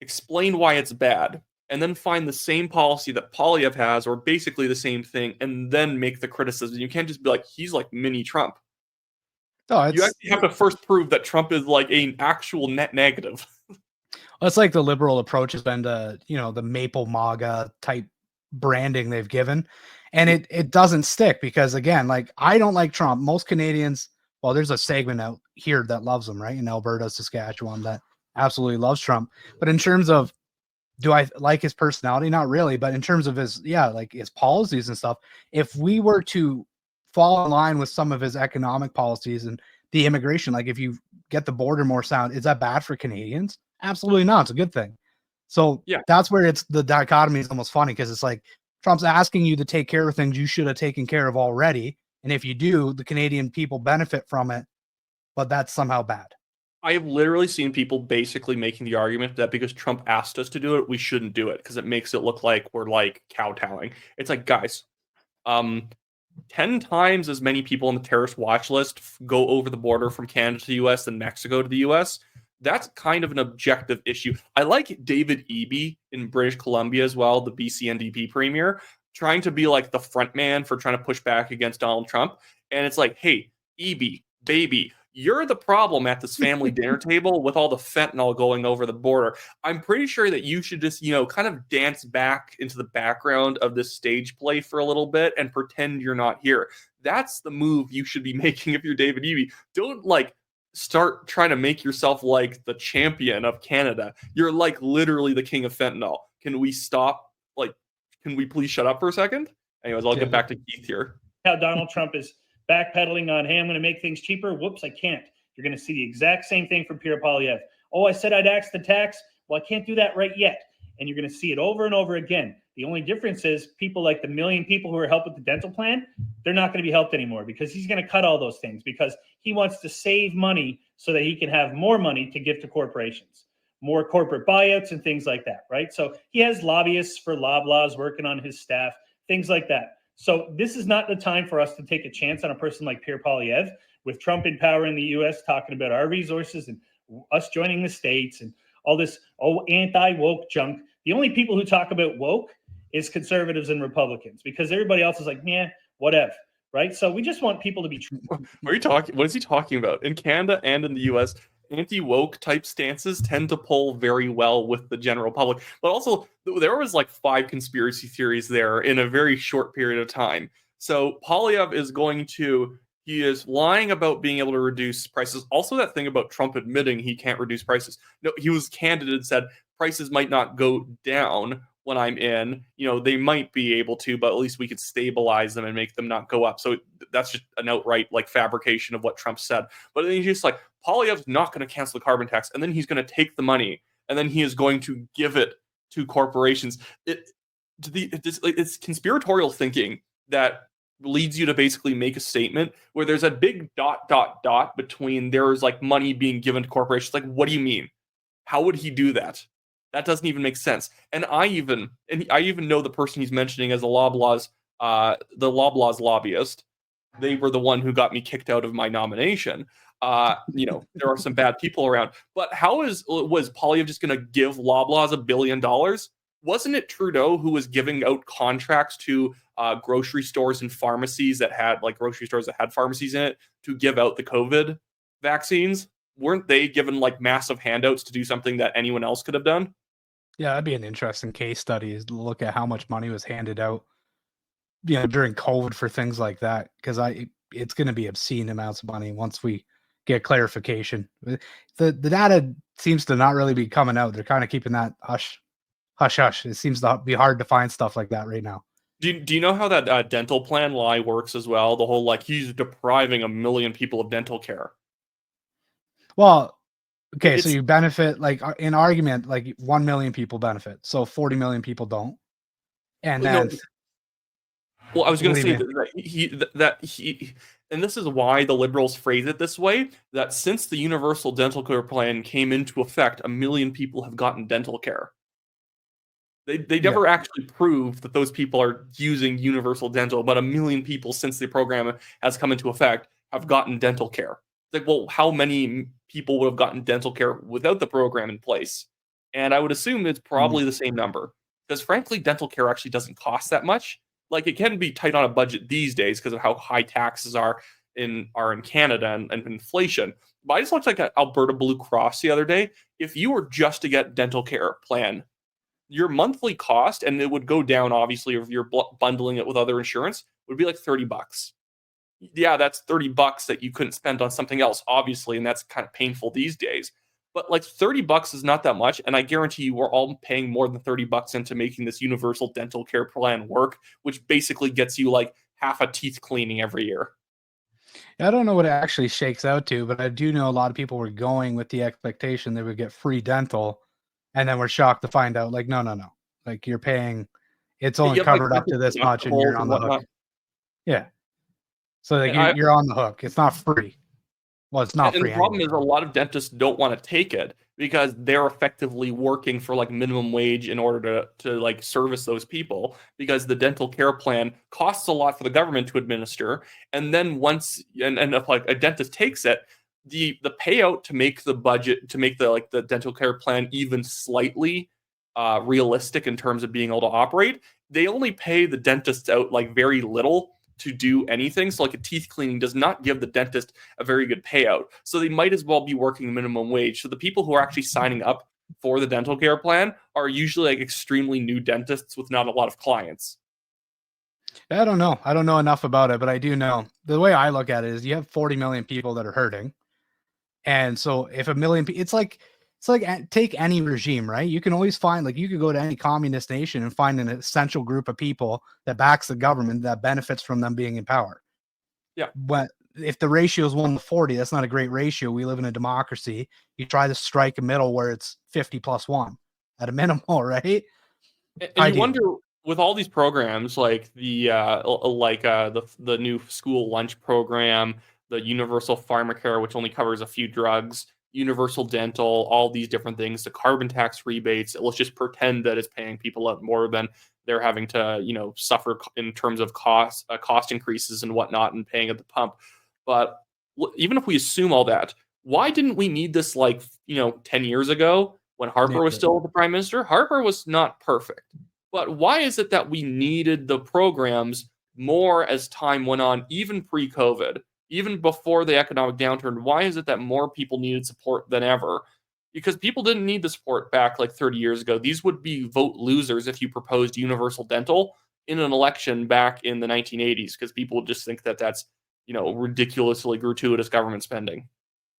explain why it's bad, and then find the same policy that Poilievre has, or basically the same thing, and then make the criticism. You can't just be like, he's like mini Trump. You actually have to first prove that Trump is like an actual net negative. Well, it's like the liberal approach has been to, the Maple MAGA type branding they've given. And it doesn't stick because, again, like, I don't like Trump. Most Canadians, well, there's a segment out here that loves him, right? In Alberta, Saskatchewan, that absolutely loves Trump. But in terms of, do I like his personality? Not really. But in terms of his policies and stuff, if we were to fall in line with some of his economic policies and the immigration, like if you get the border more sound, is that bad for Canadians? Absolutely not. It's a good thing. So that's where the dichotomy is almost funny, because it's like Trump's asking you to take care of things you should have taken care of already. And if you do, the Canadian people benefit from it, but that's somehow bad. I have literally seen people basically making the argument that because Trump asked us to do it, we shouldn't do it because it makes it look like we're like kowtowing. It's like, guys, 10 times as many people on the terrorist watch list go over the border from Canada to the US than Mexico to the US. That's kind of an objective issue. I like David Eby in British Columbia as well, the BC NDP premier, trying to be like the front man for trying to push back against Donald Trump. And it's like, hey, Eby, baby, you're the problem at this family dinner table with all the fentanyl going over the border. I'm pretty sure that you should just, kind of dance back into the background of this stage play for a little bit and pretend you're not here. That's the move you should be making if you're David Eby. Don't start trying to make yourself like the champion of Canada. You're like literally the king of fentanyl. Can we stop? Can we please shut up for a second? Anyways, I'll get back to Keith here. How Donald Trump is backpedaling on, hey, I'm going to make things cheaper. Whoops, I can't. You're going to see the exact same thing from Pierre Poilievre. Oh, I said I'd axe the tax. Well, I can't do that right yet. And you're going to see it over and over again. The only difference is people like the million people who are helped with the dental plan, they're not going to be helped anymore because he's going to cut all those things because he wants to save money so that he can have more money to give to corporations, more corporate buyouts and things like that, right? So he has lobbyists for Loblaws working on his staff, things like that. So this is not the time for us to take a chance on a person like Pierre Poilievre with Trump in power in the U.S. talking about our resources and us joining the states and all this anti-woke junk. The only people who talk about woke is conservatives and Republicans because everybody else is like, yeah, whatever, right? So we just want people to be true. What are you talking? What is he talking about? In Canada and in the U.S., anti-woke type stances tend to pull very well with the general public. But also, there was like 5 conspiracy theories there in a very short period of time. So Poilievre is he is lying about being able to reduce prices. Also, that thing about Trump admitting he can't reduce prices. No, he was candid and said prices might not go down when I'm in. They might be able to, but at least we could stabilize them and make them not go up. So that's just an outright like fabrication of what Trump said. But then he's just like, Poilievre's not going to cancel the carbon tax, and then he's going to take the money, and then he is going to give it to corporations. It's conspiratorial thinking that leads you to basically make a statement where there's a big ... between there's like money being given to corporations. Like, what do you mean? How would he do that? That doesn't even make sense. And I even know the person he's mentioning as the Loblaws lobbyist. They were the one who got me kicked out of my nomination. There are some bad people around. But was Poilievre just going to give Loblaws $1 billion? Wasn't it Trudeau who was giving out contracts to grocery stores and pharmacies that had pharmacies in it to give out the COVID vaccines? Weren't they given like massive handouts to do something that anyone else could have done? Yeah, that'd be an interesting case study is to look at how much money was handed out, during COVID for things like that. Because it's going to be obscene amounts of money once we get clarification. The data seems to not really be coming out. They're kind of keeping that hush hush. It seems to be hard to find stuff like that right now. Do you know how that dental plan lie works as well? The whole like he's depriving 1 million people of dental care. Well, okay, so you benefit like in argument, like 1 million people benefit, so 40 million people don't, and then. Well, I was going to say that he, and this is why the Liberals phrase it this way: that since the universal dental care plan came into effect, 1 million people have gotten dental care. They never actually proved that those people are using universal dental, but 1 million people since the program has come into effect have gotten dental care. It's like, well, how many people would have gotten dental care without the program in place? And I would assume it's probably the same number. Because frankly, dental care actually doesn't cost that much. Like, it can be tight on a budget these days because of how high taxes are in Canada and inflation. But I just looked like at Alberta Blue Cross the other day. If you were just to get dental care plan, your monthly cost, and it would go down obviously if you're bundling it with other insurance, would be like $30. Yeah, that's $30 that you couldn't spend on something else, obviously, and that's kind of painful these days. But like $30 is not that much, and I guarantee you we're all paying more than $30 into making this universal dental care plan work, which basically gets you like half a teeth cleaning every year. I don't know what it actually shakes out to, but I do know a lot of people were going with the expectation they would get free dental, and then we're shocked to find out, like, no. Like, you're paying, it's only covered up to this much, and you're on the hook. Yeah. So like you're on the hook. It's not free. Well, it's not free. And the problem is a lot of dentists don't want to take it because they're effectively working for like minimum wage in order to like service those people, because the dental care plan costs a lot for the government to administer. And then once and if like a dentist takes it, the payout to make the budget, to make the dental care plan even slightly realistic in terms of being able to operate, they only pay the dentists out like very little to do anything. So like a teeth cleaning does not give the dentist a very good payout. So they might as well be working minimum wage. So the people who are actually signing up for the dental care plan are usually like extremely new dentists with not a lot of clients. I don't know. I don't know enough about it, but I do know the way I look at it is you have 40 million people that are hurting. And so if 1 million people, it's like take any regime, right? You can always find, like, you could go to any communist nation and find an essential group of people that backs the government that benefits from them being in power. Yeah. But if the ratio is 1 to 40, that's not a great ratio. We live in a democracy. You try to strike a middle where it's 50+1 at a minimal, right? And you wonder, with all these programs like the new school lunch program, the universal pharmacare, which only covers a few drugs, universal dental, all these different things, the carbon tax rebates. Let's just pretend that it's paying people up more than they're having to, suffer in terms of cost increases and whatnot, and paying at the pump. But even if we assume all that, why didn't we need this 10 years ago when Harper was still the prime minister? Harper was not perfect. But why is it that we needed the programs more as time went on, even pre-COVID, even before the economic downturn? Why is it that more people needed support than ever? Because people didn't need the support back like 30 years ago. These would be vote losers if you proposed universal dental in an election back in the 1980s, because people would just think that that's, ridiculously gratuitous government spending.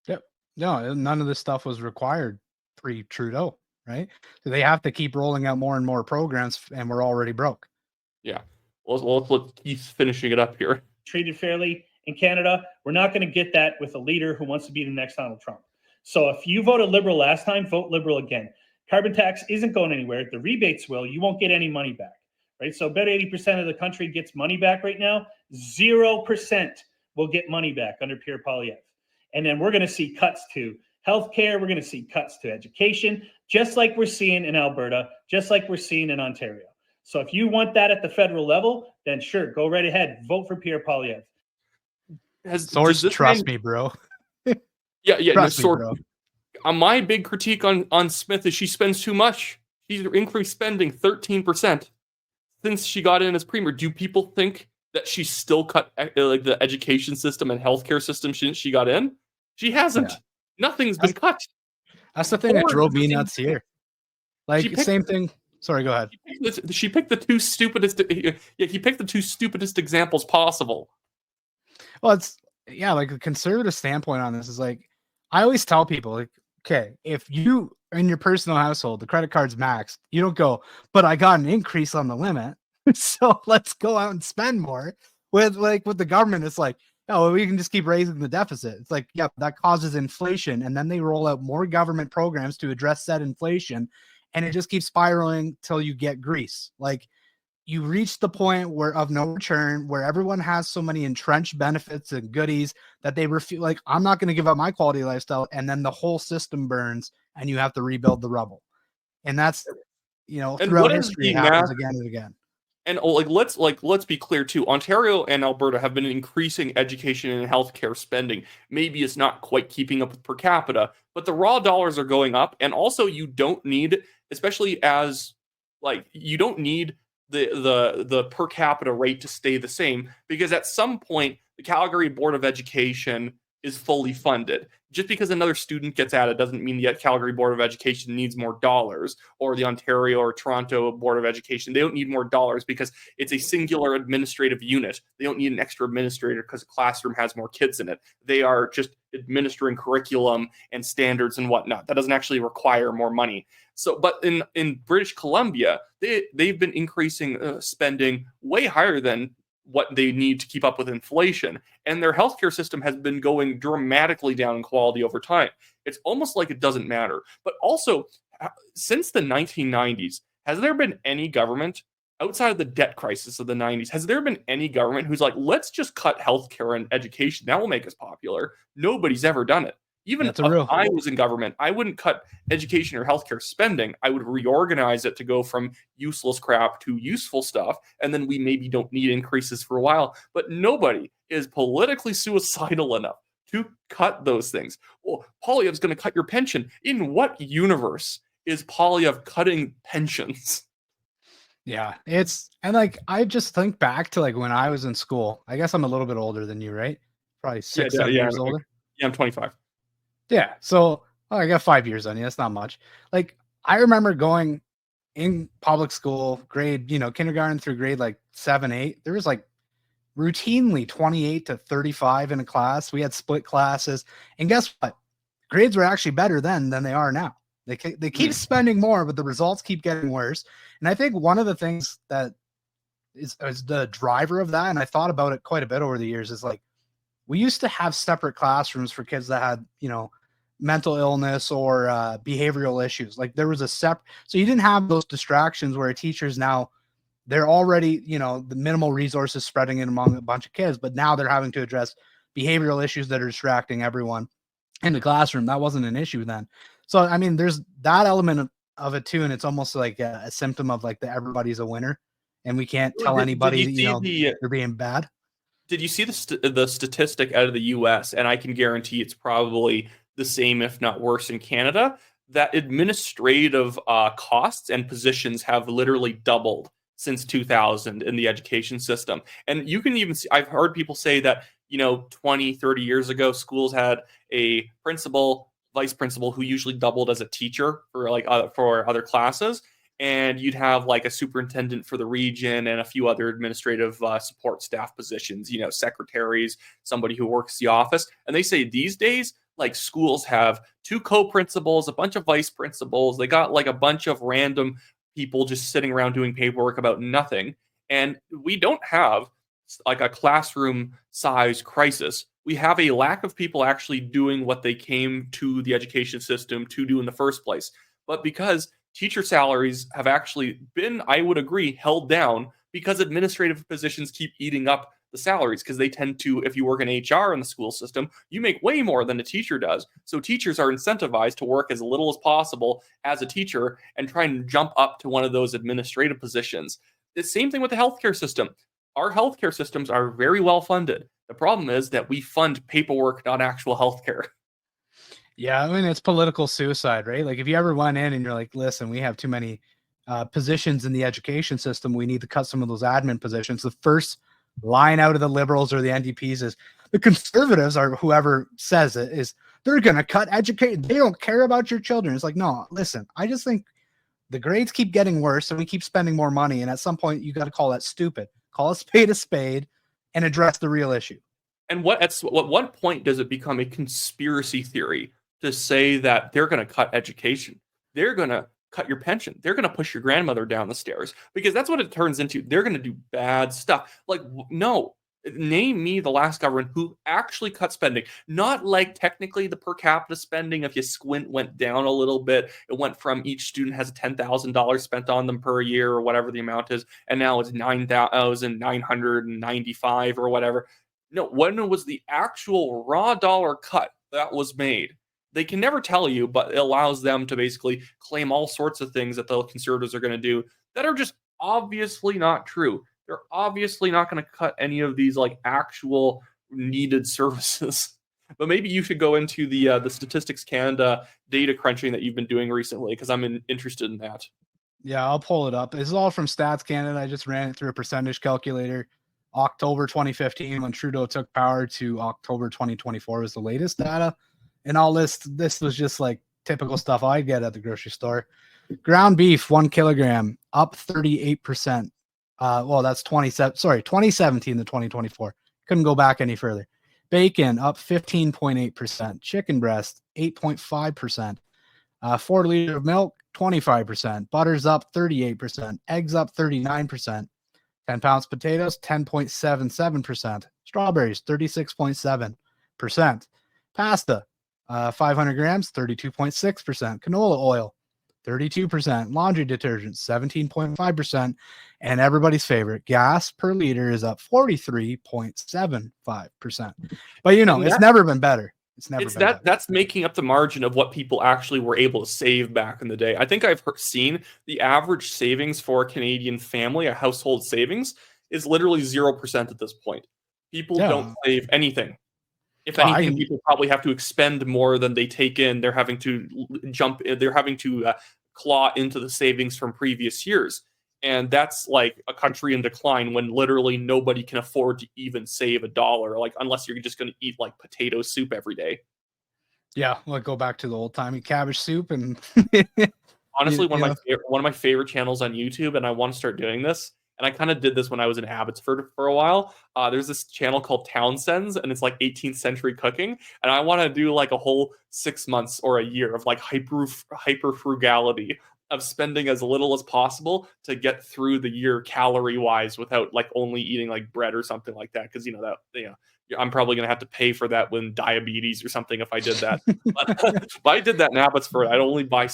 Yep. No, none of this stuff was required pre-Trudeau. Right? So they have to keep rolling out more and more programs, and we're already broke. Yeah. Well, let's keep finishing it up here. Treated fairly in Canada. We're not going to get that with a leader who wants to be the next Donald Trump. So if you voted Liberal last time, vote Liberal again. Carbon tax isn't going anywhere. The rebates will. You won't get any money back. Right? So about 80% of the country gets money back right now. 0% will get money back under Pierre Poilievre. And then we're going to see cuts to healthcare. We're going to see cuts to education, just like we're seeing in Alberta, just like we're seeing in Ontario. So if you want that at the federal level, then sure, go right ahead. Vote for Pierre Poilievre. Source, trust me, bro. Yeah. Trust me, bro. My big critique on Smith is she spends too much. She's increased spending 13% since she got in as premier. Do people think that she still cut the education system and healthcare system since she got in? She hasn't. Yeah. Nothing's been cut. That's the thing that drove me nuts here. Same thing. Sorry, go ahead. She picked the two stupidest. Yeah, he picked the two stupidest examples possible. Well, it's like a conservative standpoint on this is I always tell people okay, if you in your personal household the credit card's maxed, you don't go, but I got an increase on the limit, so let's go out and spend more. With the government, it's we can just keep raising the deficit. It's that causes inflation, and then they roll out more government programs to address that inflation, and it just keeps spiraling till you get grease. You reach the point of no return, where everyone has so many entrenched benefits and goodies that they refuse. I'm not going to give up my quality lifestyle, and then the whole system burns, and you have to rebuild the rubble. And that's throughout history, it happens again and again. And let's be clear too. Ontario and Alberta have been increasing education and healthcare spending. Maybe it's not quite keeping up with per capita, but the raw dollars are going up. And also, you don't need, especially as you don't need the per capita rate to stay the same, because at some point the Calgary Board of Education is fully funded. Just because another student gets added doesn't mean the Calgary Board of Education needs more dollars, or the Ontario or Toronto Board of Education. They don't need more dollars because it's a singular administrative unit. They don't need an extra administrator because a classroom has more kids in it. They are just administering curriculum and standards and whatnot. That doesn't actually require more money. So, but in British Columbia, they've been increasing spending way higher than what they need to keep up with inflation. And their healthcare system has been going dramatically down in quality over time. It's almost like it doesn't matter. But also, since the 1990s, has there been any government outside of the debt crisis of the 90s? Has there been any government who's let's just cut healthcare and education? That will make us popular. Nobody's ever done it. Even if I was in government, I wouldn't cut education or healthcare spending. I would reorganize it to go from useless crap to useful stuff, and then we maybe don't need increases for a while. But nobody is politically suicidal enough to cut those things. Well, Poilievre's going to cut your pension. In what universe is Poilievre cutting pensions? Yeah, I just think back to when I was in school. I guess I'm a little bit older than you, right? Probably 7 years older. Yeah, I'm 25. Yeah, so I got 5 years on you. That's not much. I remember going in public school, grade, kindergarten through grade 7, 8. There was routinely 28 to 35 in a class. We had split classes, and guess what? Grades were actually better then than they are now. They keep spending more, but the results keep getting worse. And I think one of the things that is the driver of that, and I thought about it quite a bit over the years, is we used to have separate classrooms for kids that had, mental illness or behavioral issues. Like there was so you didn't have those distractions where teachers now, they're already, the minimal resources spreading it among a bunch of kids, but now they're having to address behavioral issues that are distracting everyone in the classroom. That wasn't an issue then. So, I mean, there's that element of it too. And it's almost like a symptom of like everybody's a winner and we can't tell anybody, they're being bad. Did you see the statistic out of the US? And I can guarantee it's probably the same, if not worse, in Canada, that administrative costs and positions have literally doubled since 2000 in the education system. And you can even see, I've heard people say that, 20, 30 years ago, schools had a principal, vice principal who usually doubled as a teacher for for other classes. And you'd have like a superintendent for the region and a few other administrative support staff positions, secretaries, somebody who works the office. And they say these days, like schools have 2 co-principals, a bunch of vice principals. They got like a bunch of random people just sitting around doing paperwork about nothing. And we don't have like a classroom size crisis. We have a lack of people actually doing what they came to the education system to do in the first place. But because teacher salaries have actually been, I would agree, held down because administrative positions keep eating up the salaries, because they tend to, if you work in HR in the school system, you make way more than a teacher does. So teachers are incentivized to work as little as possible as a teacher and try and jump up to one of those administrative positions. The same thing with the healthcare system. Our healthcare systems are very well funded. The problem is that we fund paperwork, not actual healthcare. Yeah, I mean, it's political suicide, right? Like if you ever went in and you're like, listen, we have too many positions in the education system, we need to cut some of those admin positions. The first line out of the Liberals or the NDPs is the Conservatives, or whoever says it, is they're going to cut education. They don't care about your children. It's like, no, listen, I just think the grades keep getting worse and we keep spending more money. And at some point you got to call that stupid, call a spade, and address the real issue. And what what point does it become a conspiracy theory to say that they're going to cut education? They're going to cut your pension. They're going to push your grandmother down the stairs, because that's what it turns into. They're going to do bad stuff. Like, no, name me the last government who actually cut spending. Not like technically the per capita spending, if you squint, went down a little bit. It went from each student has $10,000 spent on them per year or whatever the amount is, and now it's 9,995 or whatever. No, when was the actual raw dollar cut that was made? They can never tell you, but it allows them to basically claim all sorts of things that the Conservatives are going to do that are just obviously not true. They're obviously not going to cut any of these like actual needed services. But maybe you should go into the Statistics Canada data crunching that you've been doing recently, because I'm interested in that. Yeah, I'll pull it up. This is all from Stats Canada. I just ran it through a percentage calculator. October 2015, when Trudeau took power, to October 2024 was the latest data. And all this was just like typical stuff I get at the grocery store. Ground beef, 1 kilogram, up 38%. Well, that's 2017 to 2024. Couldn't go back any further. Bacon, up 15.8%. Chicken breast, 8.5%. 4 liter of milk, 25%. Butter's up 38%. Eggs up 39%. 10 pounds potatoes, 10.77%. Strawberries, 36.7%. Pasta, 500 grams, 32.6%. Canola oil, 32%. Laundry detergent, 17.5%. And everybody's favorite, gas per liter is up 43.75%. But it's never been better. That's making up the margin of what people actually were able to save back in the day. I think I've seen the average savings for a Canadian family, a household savings, is literally 0% at this point. People don't save anything. If anything, people probably have to expend more than they take in. They're having to claw into the savings from previous years. And that's like a country in decline when literally nobody can afford to even save $1, like unless you're just going to eat like potato soup every day. Yeah, well, go back to the old timey cabbage soup and honestly, one of my favorite channels on YouTube, and I want to start doing this. And I kind of did this when I was in Abbotsford for a while. There's this channel called Townsend's, and it's like 18th century cooking. And I want to do like a whole 6 months or a year of like hyper frugality, of spending as little as possible to get through the year calorie wise, without like only eating like bread or something like that. Because I'm probably going to have to pay for that when diabetes or something if I did that. But I did that in Abbotsford. I'd only buy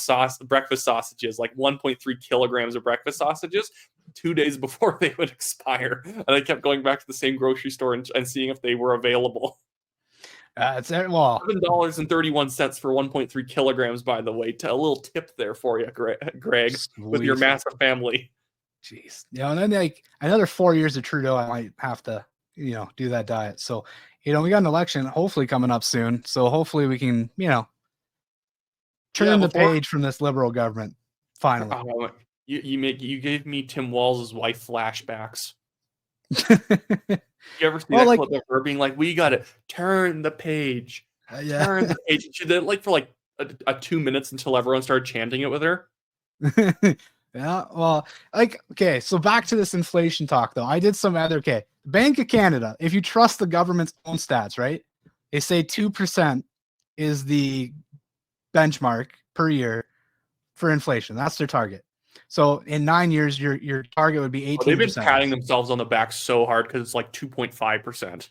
breakfast sausages, like 1.3 kilograms of breakfast sausages, 2 days before they would expire. And I kept going back to the same grocery store and seeing if they were available. It's well, $7.31 for 1.3 kilograms, by the way. A little tip there for you, Greg, with your sweet. massive family. Jeez. And then like another 4 years of Trudeau, I might have to, do that diet. So, we got an election hopefully coming up soon. So hopefully we can, turn the page from this Liberal government. Finally. You gave me Tim Walz's wife flashbacks. You ever see that clip of her being like, "We gotta turn the page, turn the page"? She did it for a 2 minutes until everyone started chanting it with her. Yeah, well, okay, so back to this inflation talk though. I did some other Bank of Canada, if you trust the government's own stats, right? They say 2% is the benchmark per year for inflation. That's their target. So in 9 years, your target would be 18%. They've been patting themselves on the back so hard because it's like 2.5%.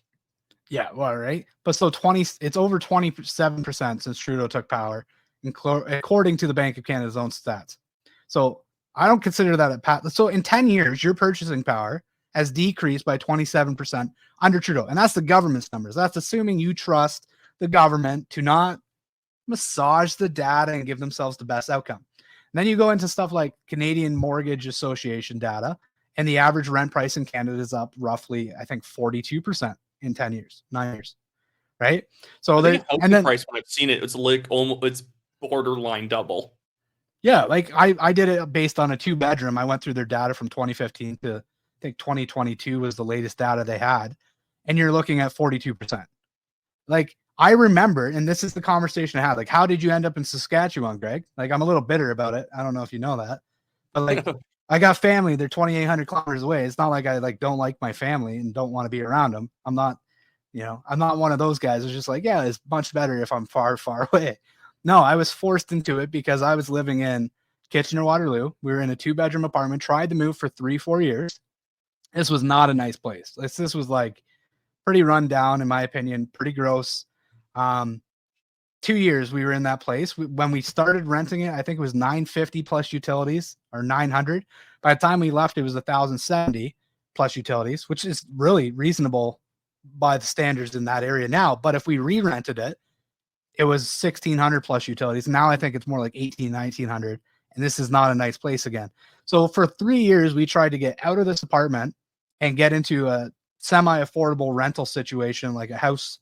Yeah, well, right. But so it's over 27% since Trudeau took power, according to the Bank of Canada's own stats. So I don't consider that a pat. So in 10 years, your purchasing power has decreased by 27% under Trudeau. And that's the government's numbers. That's assuming you trust the government to not massage the data and give themselves the best outcome. And then you go into stuff like Canadian Mortgage Association data, and the average rent price in Canada is up roughly, I think, 42% in 10 years, 9 years, right? So the price when I've seen it, it's like almost, it's borderline double. Yeah, like I did it based on a 2-bedroom. I went through their data from 2015 to I think 2022 was the latest data they had, and you're looking at 42%. Like I remember, and this is the conversation I had. Like, how did you end up in Saskatchewan, Greg? Like, I'm a little bitter about it. I don't know if you know that, but like, I got family. They're 2,800 kilometers away. It's not like I don't like my family and don't want to be around them. I'm not, I'm not one of those guys. It's just like, yeah, it's much better if I'm far, far away. No, I was forced into it because I was living in Kitchener-Waterloo. We were in a 2-bedroom apartment, tried to move for 3-4 years. This was not a nice place. This was like pretty run down, in my opinion, pretty gross. 2 years we were in that place. When we started renting it, I think it was $950 plus utilities, or $900. By the time we left, it was $1,070 plus utilities, which is really reasonable by the standards in that area now. But if we re-rented it, it was $1,600 plus utilities. Now I think it's more like $1,800, $1,900, and this is not a nice place again. So for 3 years, we tried to get out of this apartment and get into a semi-affordable rental situation, like a house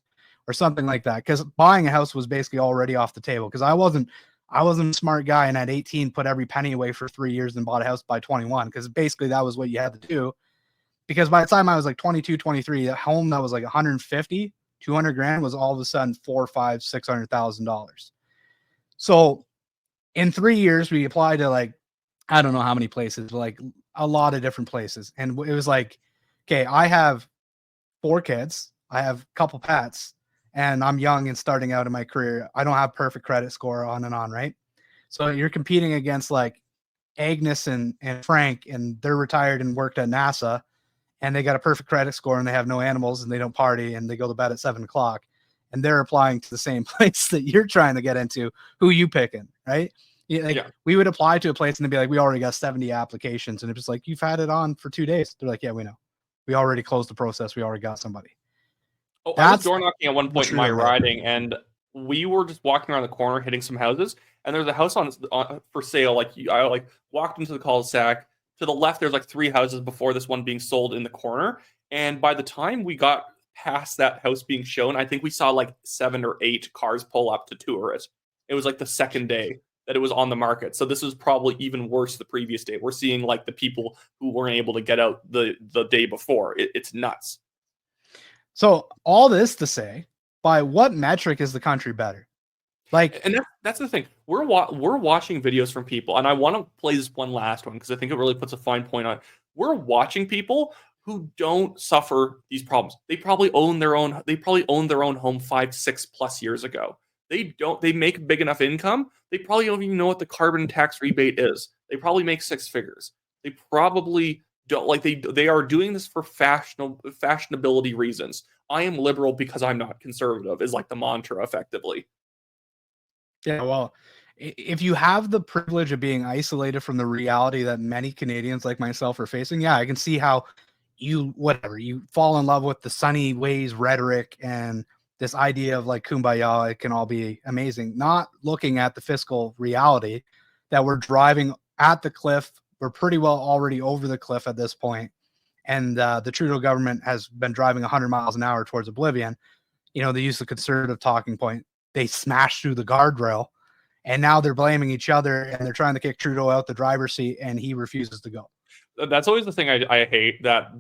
or something like that. Because buying a house was basically already off the table. Because I wasn't a smart guy, and at 18 put every penny away for 3 years and bought a house by 21. Because basically that was what you had to do. Because by the time I was like 22, 23, a home that was like 150, 200 grand was all of a sudden $400,000, $500,000, $600,000. So in 3 years, we applied to like, I don't know how many places, but like a lot of different places. And it was like, okay, I have 4 kids, I have a couple pets, and I'm young and starting out in my career. I don't have perfect credit score, on and on, right? So you're competing against like Agnes and Frank, and they're retired and worked at NASA, and they got a perfect credit score, and they have no animals, and they don't party, and they go to bed at 7:00, and they're applying to the same place that you're trying to get into. Who you picking, right? We would apply to a place and they'd be like, we already got 70 applications. And it was like, you've had it on for 2 days. They're like, yeah, we know. We already closed the process. We already got somebody. I was door knocking at one point in my riding, and we were just walking around the corner hitting some houses, and there's a house on for sale. Like I walked into the cul-de-sac. To the left, there's like 3 houses before this one being sold in the corner. And by the time we got past that house being shown, I think we saw like 7 or 8 cars pull up to tour it. It was like the second day that it was on the market. So this was probably even worse the previous day. We're seeing like the people who weren't able to get out the day before. It's nuts. So all this to say, by what metric is the country better? Like, and that's the thing. We're watching videos from people, and I want to play this one last one because I think it really puts a fine point on it. We're watching people who don't suffer these problems. They probably own their own. They probably owned their own home 5, 6+ years ago. They make big enough income. They probably don't even know what the carbon tax rebate is. They probably make 6 figures. They probably don't, like, they are doing this for fashionability reasons. I am liberal because I'm not conservative is like the mantra effectively. Yeah, well, if you have the privilege of being isolated from the reality that many Canadians like myself are facing, yeah, I can see how you fall in love with the sunny ways rhetoric and this idea of like kumbaya, it can all be amazing. Not looking at the fiscal reality that we're driving at the cliff. We're pretty well already over the cliff at this point, and the Trudeau government has been driving 100 miles an hour towards oblivion. You know, they use the conservative talking point. They smashed through the guardrail, and now they're blaming each other, and they're trying to kick Trudeau out the driver's seat, and he refuses to go. That's always the thing I hate, that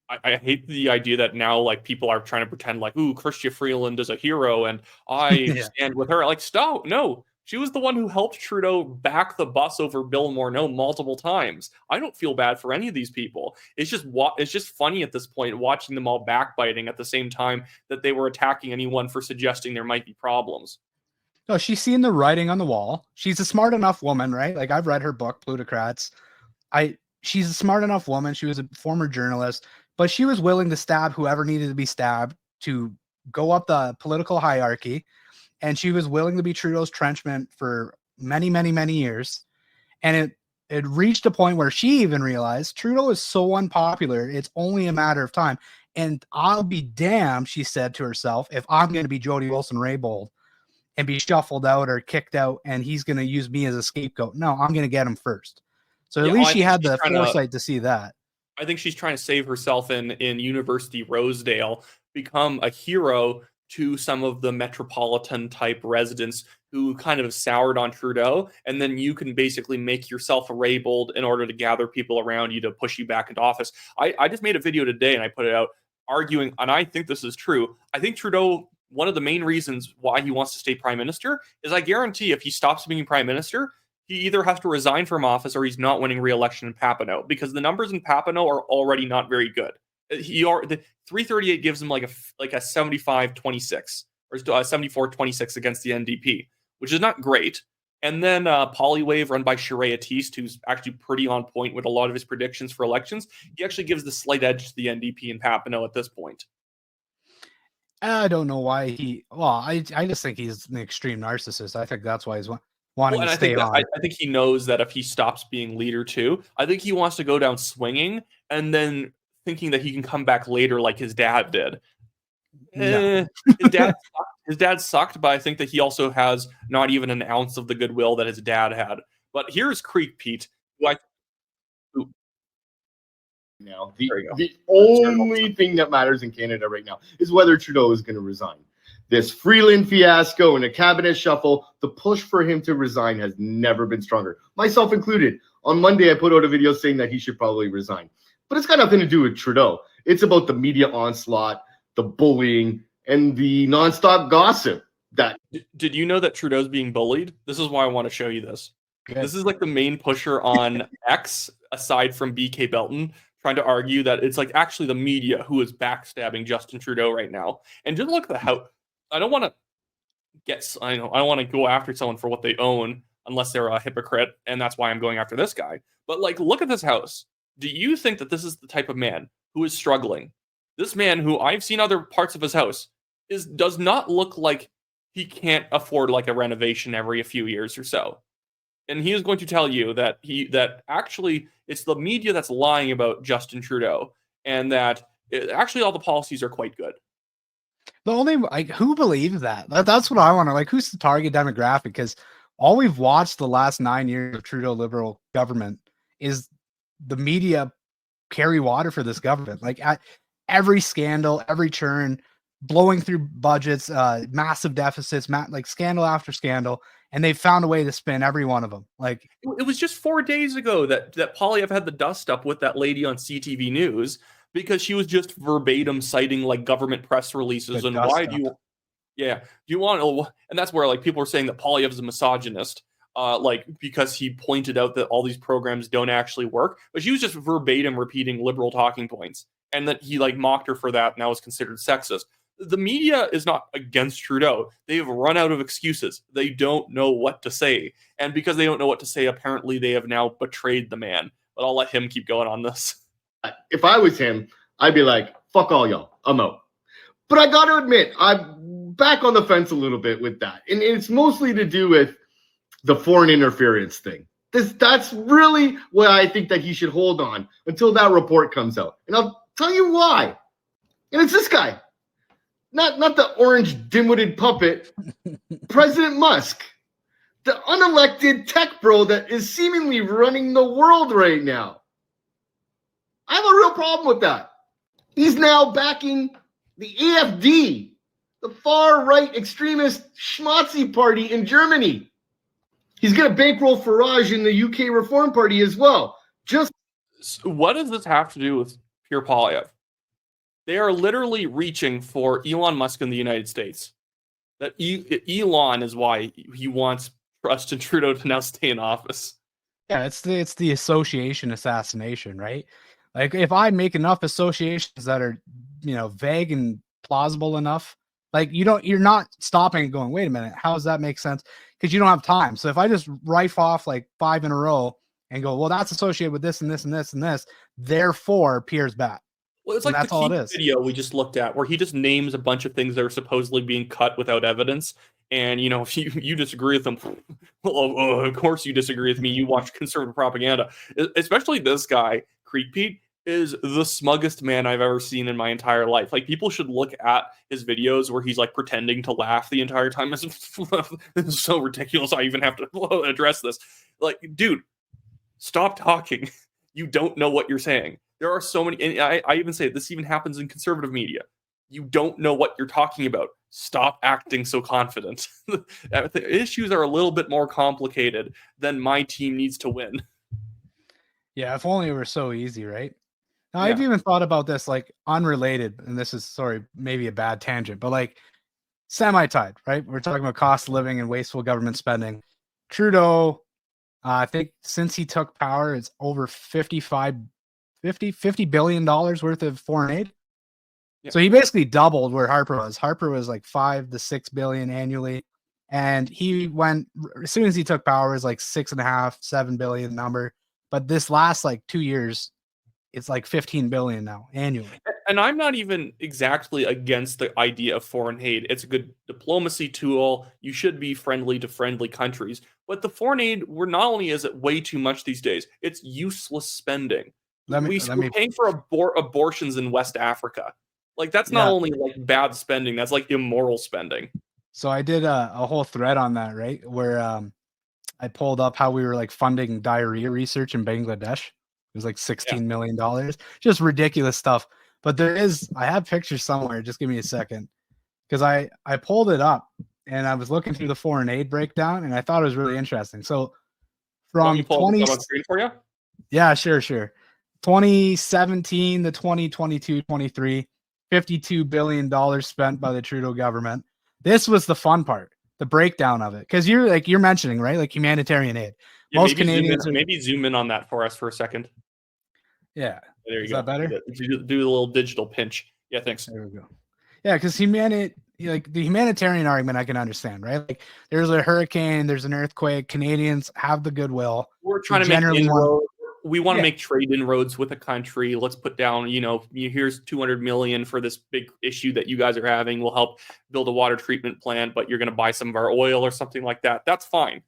I hate the idea that now like people are trying to pretend like, ooh, Chrystia Freeland is a hero and I Yeah. stand with her. Like, stop. No, she was the one who helped Trudeau back the bus over Bill Morneau multiple times. I don't feel bad for any of these people. It's just funny at this point watching them all backbiting at the same time that they were attacking anyone for suggesting there might be problems. No, she's seen the writing on the wall. She's a smart enough woman, right? Like, I've read her book, Plutocrats. She's a smart enough woman. She was a former journalist, but she was willing to stab whoever needed to be stabbed to go up the political hierarchy. And she was willing to be Trudeau's trenchman for many, many, many years. And it reached a point where she even realized Trudeau is so unpopular, it's only a matter of time. And I'll be damned, she said to herself, if I'm going to be Jody Wilson-Raybould and be shuffled out or kicked out, and he's going to use me as a scapegoat. No, I'm going to get him first. So at least she had the foresight to see that. I think she's trying to save herself in University Rosedale, become a hero to some of the metropolitan type residents who kind of soured on Trudeau, and then you can basically make yourself a Raybould in order to gather people around you to push you back into office. I just made a video today and I put it out arguing, and I think this is true. I think Trudeau, one of the main reasons why he wants to stay prime minister is, I guarantee if he stops being prime minister, he either has to resign from office or he's not winning re-election in Papineau, because the numbers in Papineau are already not very good. The 338 gives him like a 75-26 or 74-26 against the NDP, which is not great. And then Polywave, run by Shiraya Teest, who's actually pretty on point with a lot of his predictions for elections, he actually gives the slight edge to the NDP in Papineau at this point. I don't know why I just think he's an extreme narcissist. I think that's why he's wanting to stay on. I think he knows that if he stops being leader too, I think he wants to go down swinging and then thinking that he can come back later like his dad did. No. His dad sucked, but I think that he also has not even an ounce of the goodwill that his dad had. But here's Creek Pete, who now. The only thing that matters in Canada right now is whether Trudeau is going to resign. This Freeland fiasco and a cabinet shuffle, the push for him to resign has never been stronger, myself included. On Monday, I put out a video saying that he should probably resign. But it's got nothing to do with Trudeau. It's about the media onslaught, the bullying, and the nonstop gossip. Did you know that Trudeau's being bullied? This is why I want to show you this. Okay. This is like the main pusher on X, aside from BK Belton, trying to argue that it's like actually the media who is backstabbing Justin Trudeau right now. And just look at how I don't want to go after someone for what they own unless they're a hypocrite, and that's why I'm going after this guy. But like, look at this house. Do you think that this is the type of man who is struggling? This man, who I've seen other parts of his house, does not look like he can't afford like a renovation every a few years or so. And he is going to tell you that actually it's the media that's lying about Justin Trudeau, and that actually all the policies are quite good. The only, like, who believes that? That's what I want to, like, who's the target demographic? Because all we've watched the last 9 years of Trudeau Liberal government is the media carry water for this government. Like, at every scandal, every churn, blowing through budgets, massive deficits, like scandal after scandal, and they've found a way to spin every one of them. Like, it was just 4 days ago that Polyev had the dust up with that lady on CTV News, because she was just verbatim citing like government press releases. And why do you want to, and that's where like people are saying that Polyev is a misogynist, like because he pointed out that all these programs don't actually work, but she was just verbatim repeating liberal talking points, and that he like mocked her for that, and that was considered sexist. The media is not against Trudeau. They've run out of excuses. They don't know what to say. And because they don't know what to say, apparently they have now betrayed the man. But I'll let him keep going on this. If I was him, I'd be like, fuck all y'all. I'm out. But I got to admit, I'm back on the fence a little bit with that. And it's mostly to do with the foreign interference thing. That's really what I think that he should hold on until that report comes out. And I'll tell you why. And it's this guy. Not the orange dim-witted puppet, President Musk. The unelected tech bro that is seemingly running the world right now. I have a real problem with that. He's now backing the AfD, the far-right extremist schmaltzy party in Germany. He's going to bankroll Farage in the UK Reform Party as well. What does this have to do with Pierre Poilievre? They are literally reaching for Elon Musk in the United States. That Elon is why he wants Justin Trudeau to now stay in office. Yeah, it's the association assassination, right? Like if I make enough associations that are, vague and plausible enough, like you're not stopping and going, wait a minute, how does that make sense? Because you don't have time. So if I just rife off like 5 in a row and go, well, that's associated with this and this and this and this, therefore Pierre's bad. Well, it's like that's the all it Keith is. video we just looked at, where he just names a bunch of things that are supposedly being cut without evidence. And, if you disagree with them, well, of course you disagree with me. You watch conservative propaganda. Especially this guy, Creek Pete, is the smuggest man I've ever seen in my entire life. Like, people should look at his videos where he's, like, pretending to laugh the entire time. This is so ridiculous. I even have to address this. Like, dude, stop talking. You don't know what you're saying. There are so many, and I even say this even happens in conservative media. You don't know what you're talking about. Stop acting so confident. The issues are a little bit more complicated than my team needs to win. Yeah, if only it were so easy, right? Now, Yeah. I've even thought about this, like unrelated, and this is maybe a bad tangent, but like semi-tied, right? We're talking about cost of living and wasteful government spending. Trudeau, I think since he took power, it's over $50 billion worth of foreign aid. Yeah. So he basically doubled where Harper was. Harper was like 5 to 6 billion annually. And he went, as soon as he took power, it was like 6.5, 7 billion number. But this last like 2 years, it's like 15 billion now annually. And I'm not even exactly against the idea of foreign aid. It's a good diplomacy tool. You should be friendly to friendly countries. But the foreign aid, not only is it way too much these days, it's useless spending. We're paying for abortions in West Africa. Like, that's not only like bad spending, that's like immoral spending. So I did a whole thread on that, right? Where I pulled up how we were like funding diarrhea research in Bangladesh. It was like $16 million. Just ridiculous stuff. But I have pictures somewhere. Just give me a second. Because I pulled it up and I was looking through the foreign aid breakdown and I thought it was really interesting. So from 20 on screen for you? Yeah, sure. 2017 to 2022-23, $52 billion spent by the Trudeau government. This was the fun part, the breakdown of it. Because you're mentioning, right? Like humanitarian aid. Yeah, most Canadians maybe zoom in on that for us for a second. Yeah. There you Is go. that better? Do a little digital pinch. Yeah, thanks. There we go. Yeah, because the humanitarian argument I can understand, right? Like there's a hurricane, there's an earthquake, Canadians have the goodwill. We're trying to make inroads. We want to make trade inroads with a country. Let's put down, here's $200 million for this big issue that you guys are having. We'll help build a water treatment plant, but you're going to buy some of our oil or something like that. That's fine.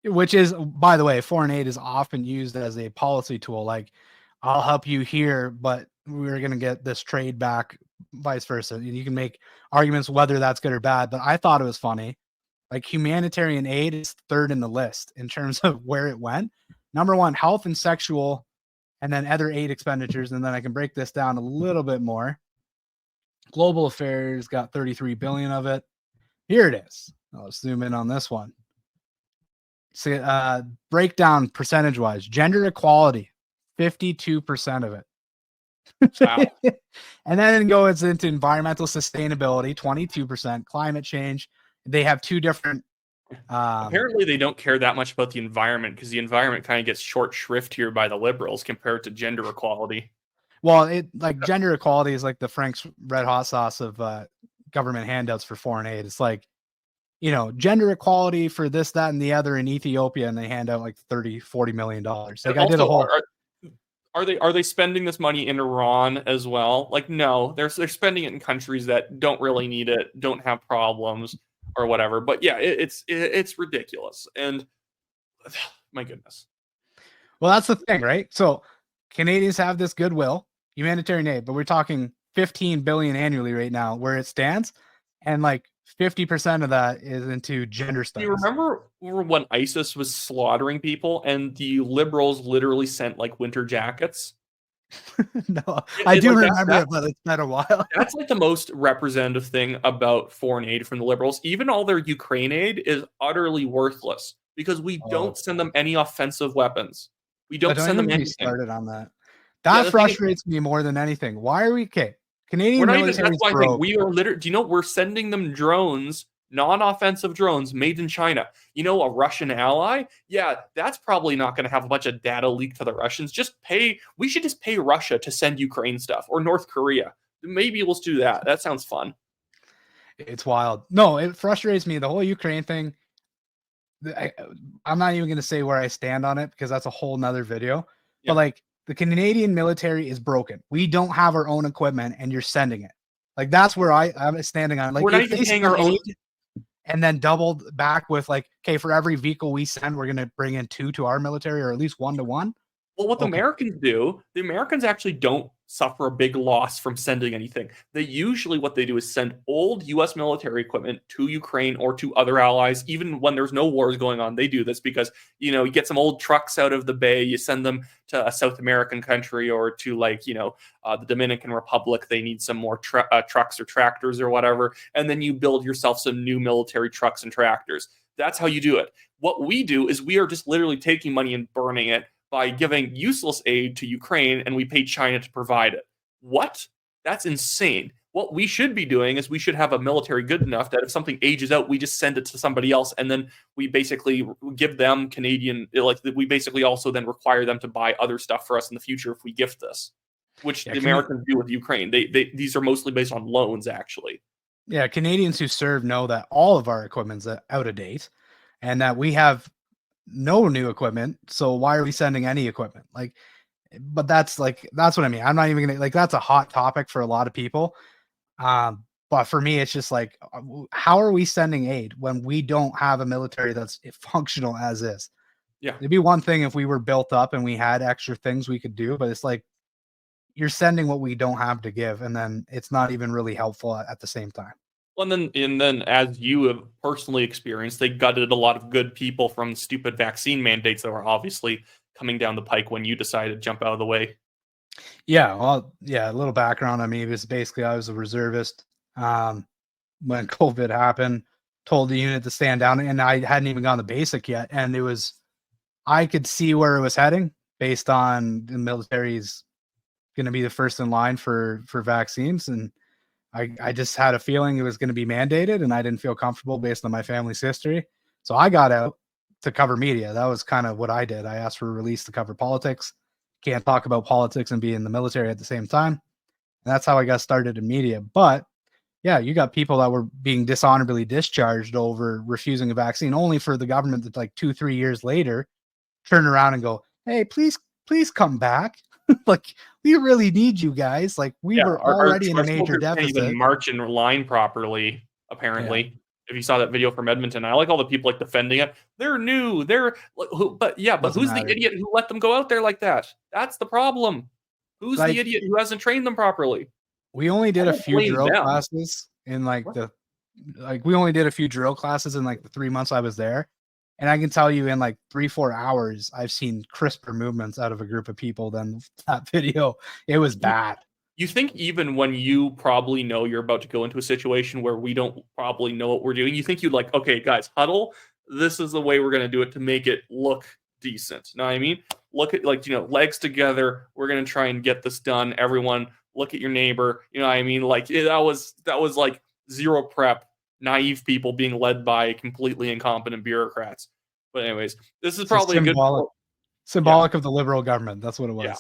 Which is, by the way, foreign aid is often used as a policy tool. Like, I'll help you here, but we're going to get this trade back, vice versa. And you can make arguments whether that's good or bad, but I thought it was funny. Like humanitarian aid is third in the list in terms of where it went. Number one, health and sexual, and then other aid expenditures. And then I can break this down a little bit more. Global affairs got 33 billion of it. Here it is. I'll zoom in on this one. So, breakdown percentage wise, gender equality, 52% of it. Wow. And then it goes into environmental sustainability, 22%, climate change. They have two different. Apparently, they don't care that much about the environment because the environment kind of gets short shrift here by the Liberals compared to gender equality. Well, gender equality is like the Frank's red hot sauce of government handouts for foreign aid. It's like, gender equality for this, that, and the other in Ethiopia, and they hand out like $30-40 million. Like I did a whole. Are they spending this money in Iran as well? Like, no, they're spending it in countries that don't really need it, don't have problems or whatever. But yeah, it's ridiculous. And my goodness. Well, that's the thing, right? So Canadians have this goodwill, humanitarian aid, but we're talking 15 billion annually right now where it stands, and like 50% of that is into gender Do studies. you remember when ISIS was slaughtering people and the liberals literally sent like winter jackets? No, I do remember it, but it's been a while. That's like the most representative thing about foreign aid from the liberals. Even all their Ukraine aid is utterly worthless because we don't send them any offensive weapons. We don't send them anything. Started on that. That frustrates me more than anything. Why are we Canadian military? That's why I think we are literally. Do you know we're sending them drones, non-offensive drones made in China? You know, a Russian ally. Yeah, that's probably not going to have a bunch of data leaked to the Russians. We should just pay Russia to send Ukraine stuff, or North Korea. Maybe let's do that. That sounds fun. It's wild. No, it frustrates me. The whole Ukraine thing. I'm not even going to say where I stand on it because that's a whole nother video. Yeah. But like the Canadian military is broken. We don't have our own equipment, and you're sending it. Like that's where I'm standing on. Like we're not even paying our own. And then doubled back with like, okay, for every vehicle we send, we're going to bring in 2 to our military, or at least 1 to 1. Well, what the Americans do, the Americans actually don't suffer a big loss from sending anything. What they do is send old U.S. military equipment to Ukraine or to other allies, even when there's no wars going on. They do this because, you get some old trucks out of the bay, you send them to a South American country or to the Dominican Republic. They need some more trucks or tractors or whatever. And then you build yourself some new military trucks and tractors. That's how you do it. What we do is we are just literally taking money and burning it by giving useless aid to Ukraine, and we pay China to provide it. What? That's insane. What we should be doing is we should have a military good enough that if something ages out, we just send it to somebody else, and then we basically give them Canadian, we basically also then require them to buy other stuff for us in the future if we gift this, which the Americans do with Ukraine. These are mostly based on loans, actually. Yeah, Canadians who serve know that all of our equipment's out of date, and that we have no new equipment, so why are we sending any equipment? But that's what I mean. I'm not even gonna that's a hot topic for a lot of people. But for me, it's just like, how are we sending aid when we don't have a military that's functional as is? Yeah, it'd be one thing if we were built up and we had extra things we could do, but it's like you're sending what we don't have to give, and then it's not even really helpful at the same time. And then, as you have personally experienced, they gutted a lot of good people from stupid vaccine mandates that were obviously coming down the pike when you decided to jump out of the way. Yeah, well, a little background on me is basically I was a reservist when COVID happened, told the unit to stand down, and I hadn't even gone the basic yet. And I could see where it was heading based on the military's going to be the first in line for vaccines. And I just had a feeling it was going to be mandated, and I didn't feel comfortable based on my family's history. So I got out to cover media. That was kind of what I did. I asked for a release to cover politics. Can't talk about politics and be in the military at the same time. And that's how I got started in media. But yeah, you got people that were being dishonorably discharged over refusing a vaccine, only for the government to 2-3 years later turn around and go, hey, please come back. We really need you guys. We were already in a major deficit. Can't even march in line properly, apparently. Yeah. If you saw that video from Edmonton, I like all the people defending it. They're new. They're but who's the idiot who let them go out there like that? That's the problem. Who's the idiot who hasn't trained them properly? We only did a few drill classes in we only did a few drill classes in the 3 months I was there. And I can tell you in 3-4 hours, I've seen crisper movements out of a group of people than that video. It was bad. You think even when you probably know you're about to go into a situation where we don't probably know what we're doing, you think you'd okay, guys, huddle. This is the way we're going to do it to make it look decent. Know what I mean? Look at legs together. We're going to try and get this done. Everyone look at your neighbor. You know what I mean? That was zero prep. Naive people being led by completely incompetent bureaucrats. But anyways, this is probably symbolic of the liberal government. That's what it was. Yeah.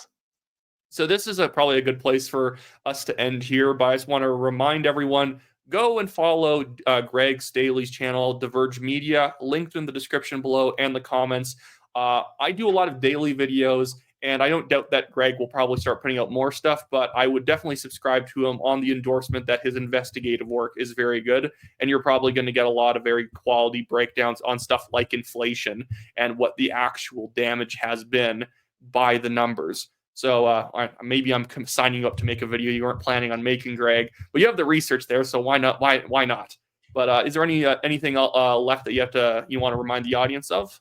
So this is probably a good place for us to end here. But I just want to remind everyone, go and follow Greg Staley's channel, Diverge Media, linked in the description below and the comments. I do a lot of daily videos, And I don't doubt that Greg will probably start putting out more stuff, but I would definitely subscribe to him on the endorsement that his investigative work is very good. And you're probably going to get a lot of very quality breakdowns on stuff like inflation and what the actual damage has been by the numbers. So maybe I'm signing you up to make a video you weren't planning on making, Greg, but you have the research there, so why not? Why not? But is there anything left that you want to remind the audience of?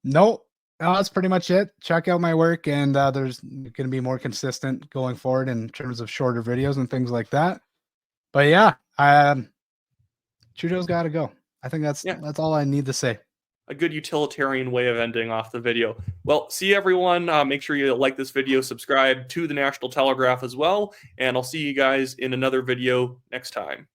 No, that's pretty much it. Check out my work, and there's going to be more consistent going forward in terms of shorter videos and things like that. But yeah, Trudeau's got to go. I think that's all I need to say. A good utilitarian way of ending off the video. Well, see everyone. Make sure you like this video, subscribe to the National Telegraph as well, and I'll see you guys in another video next time.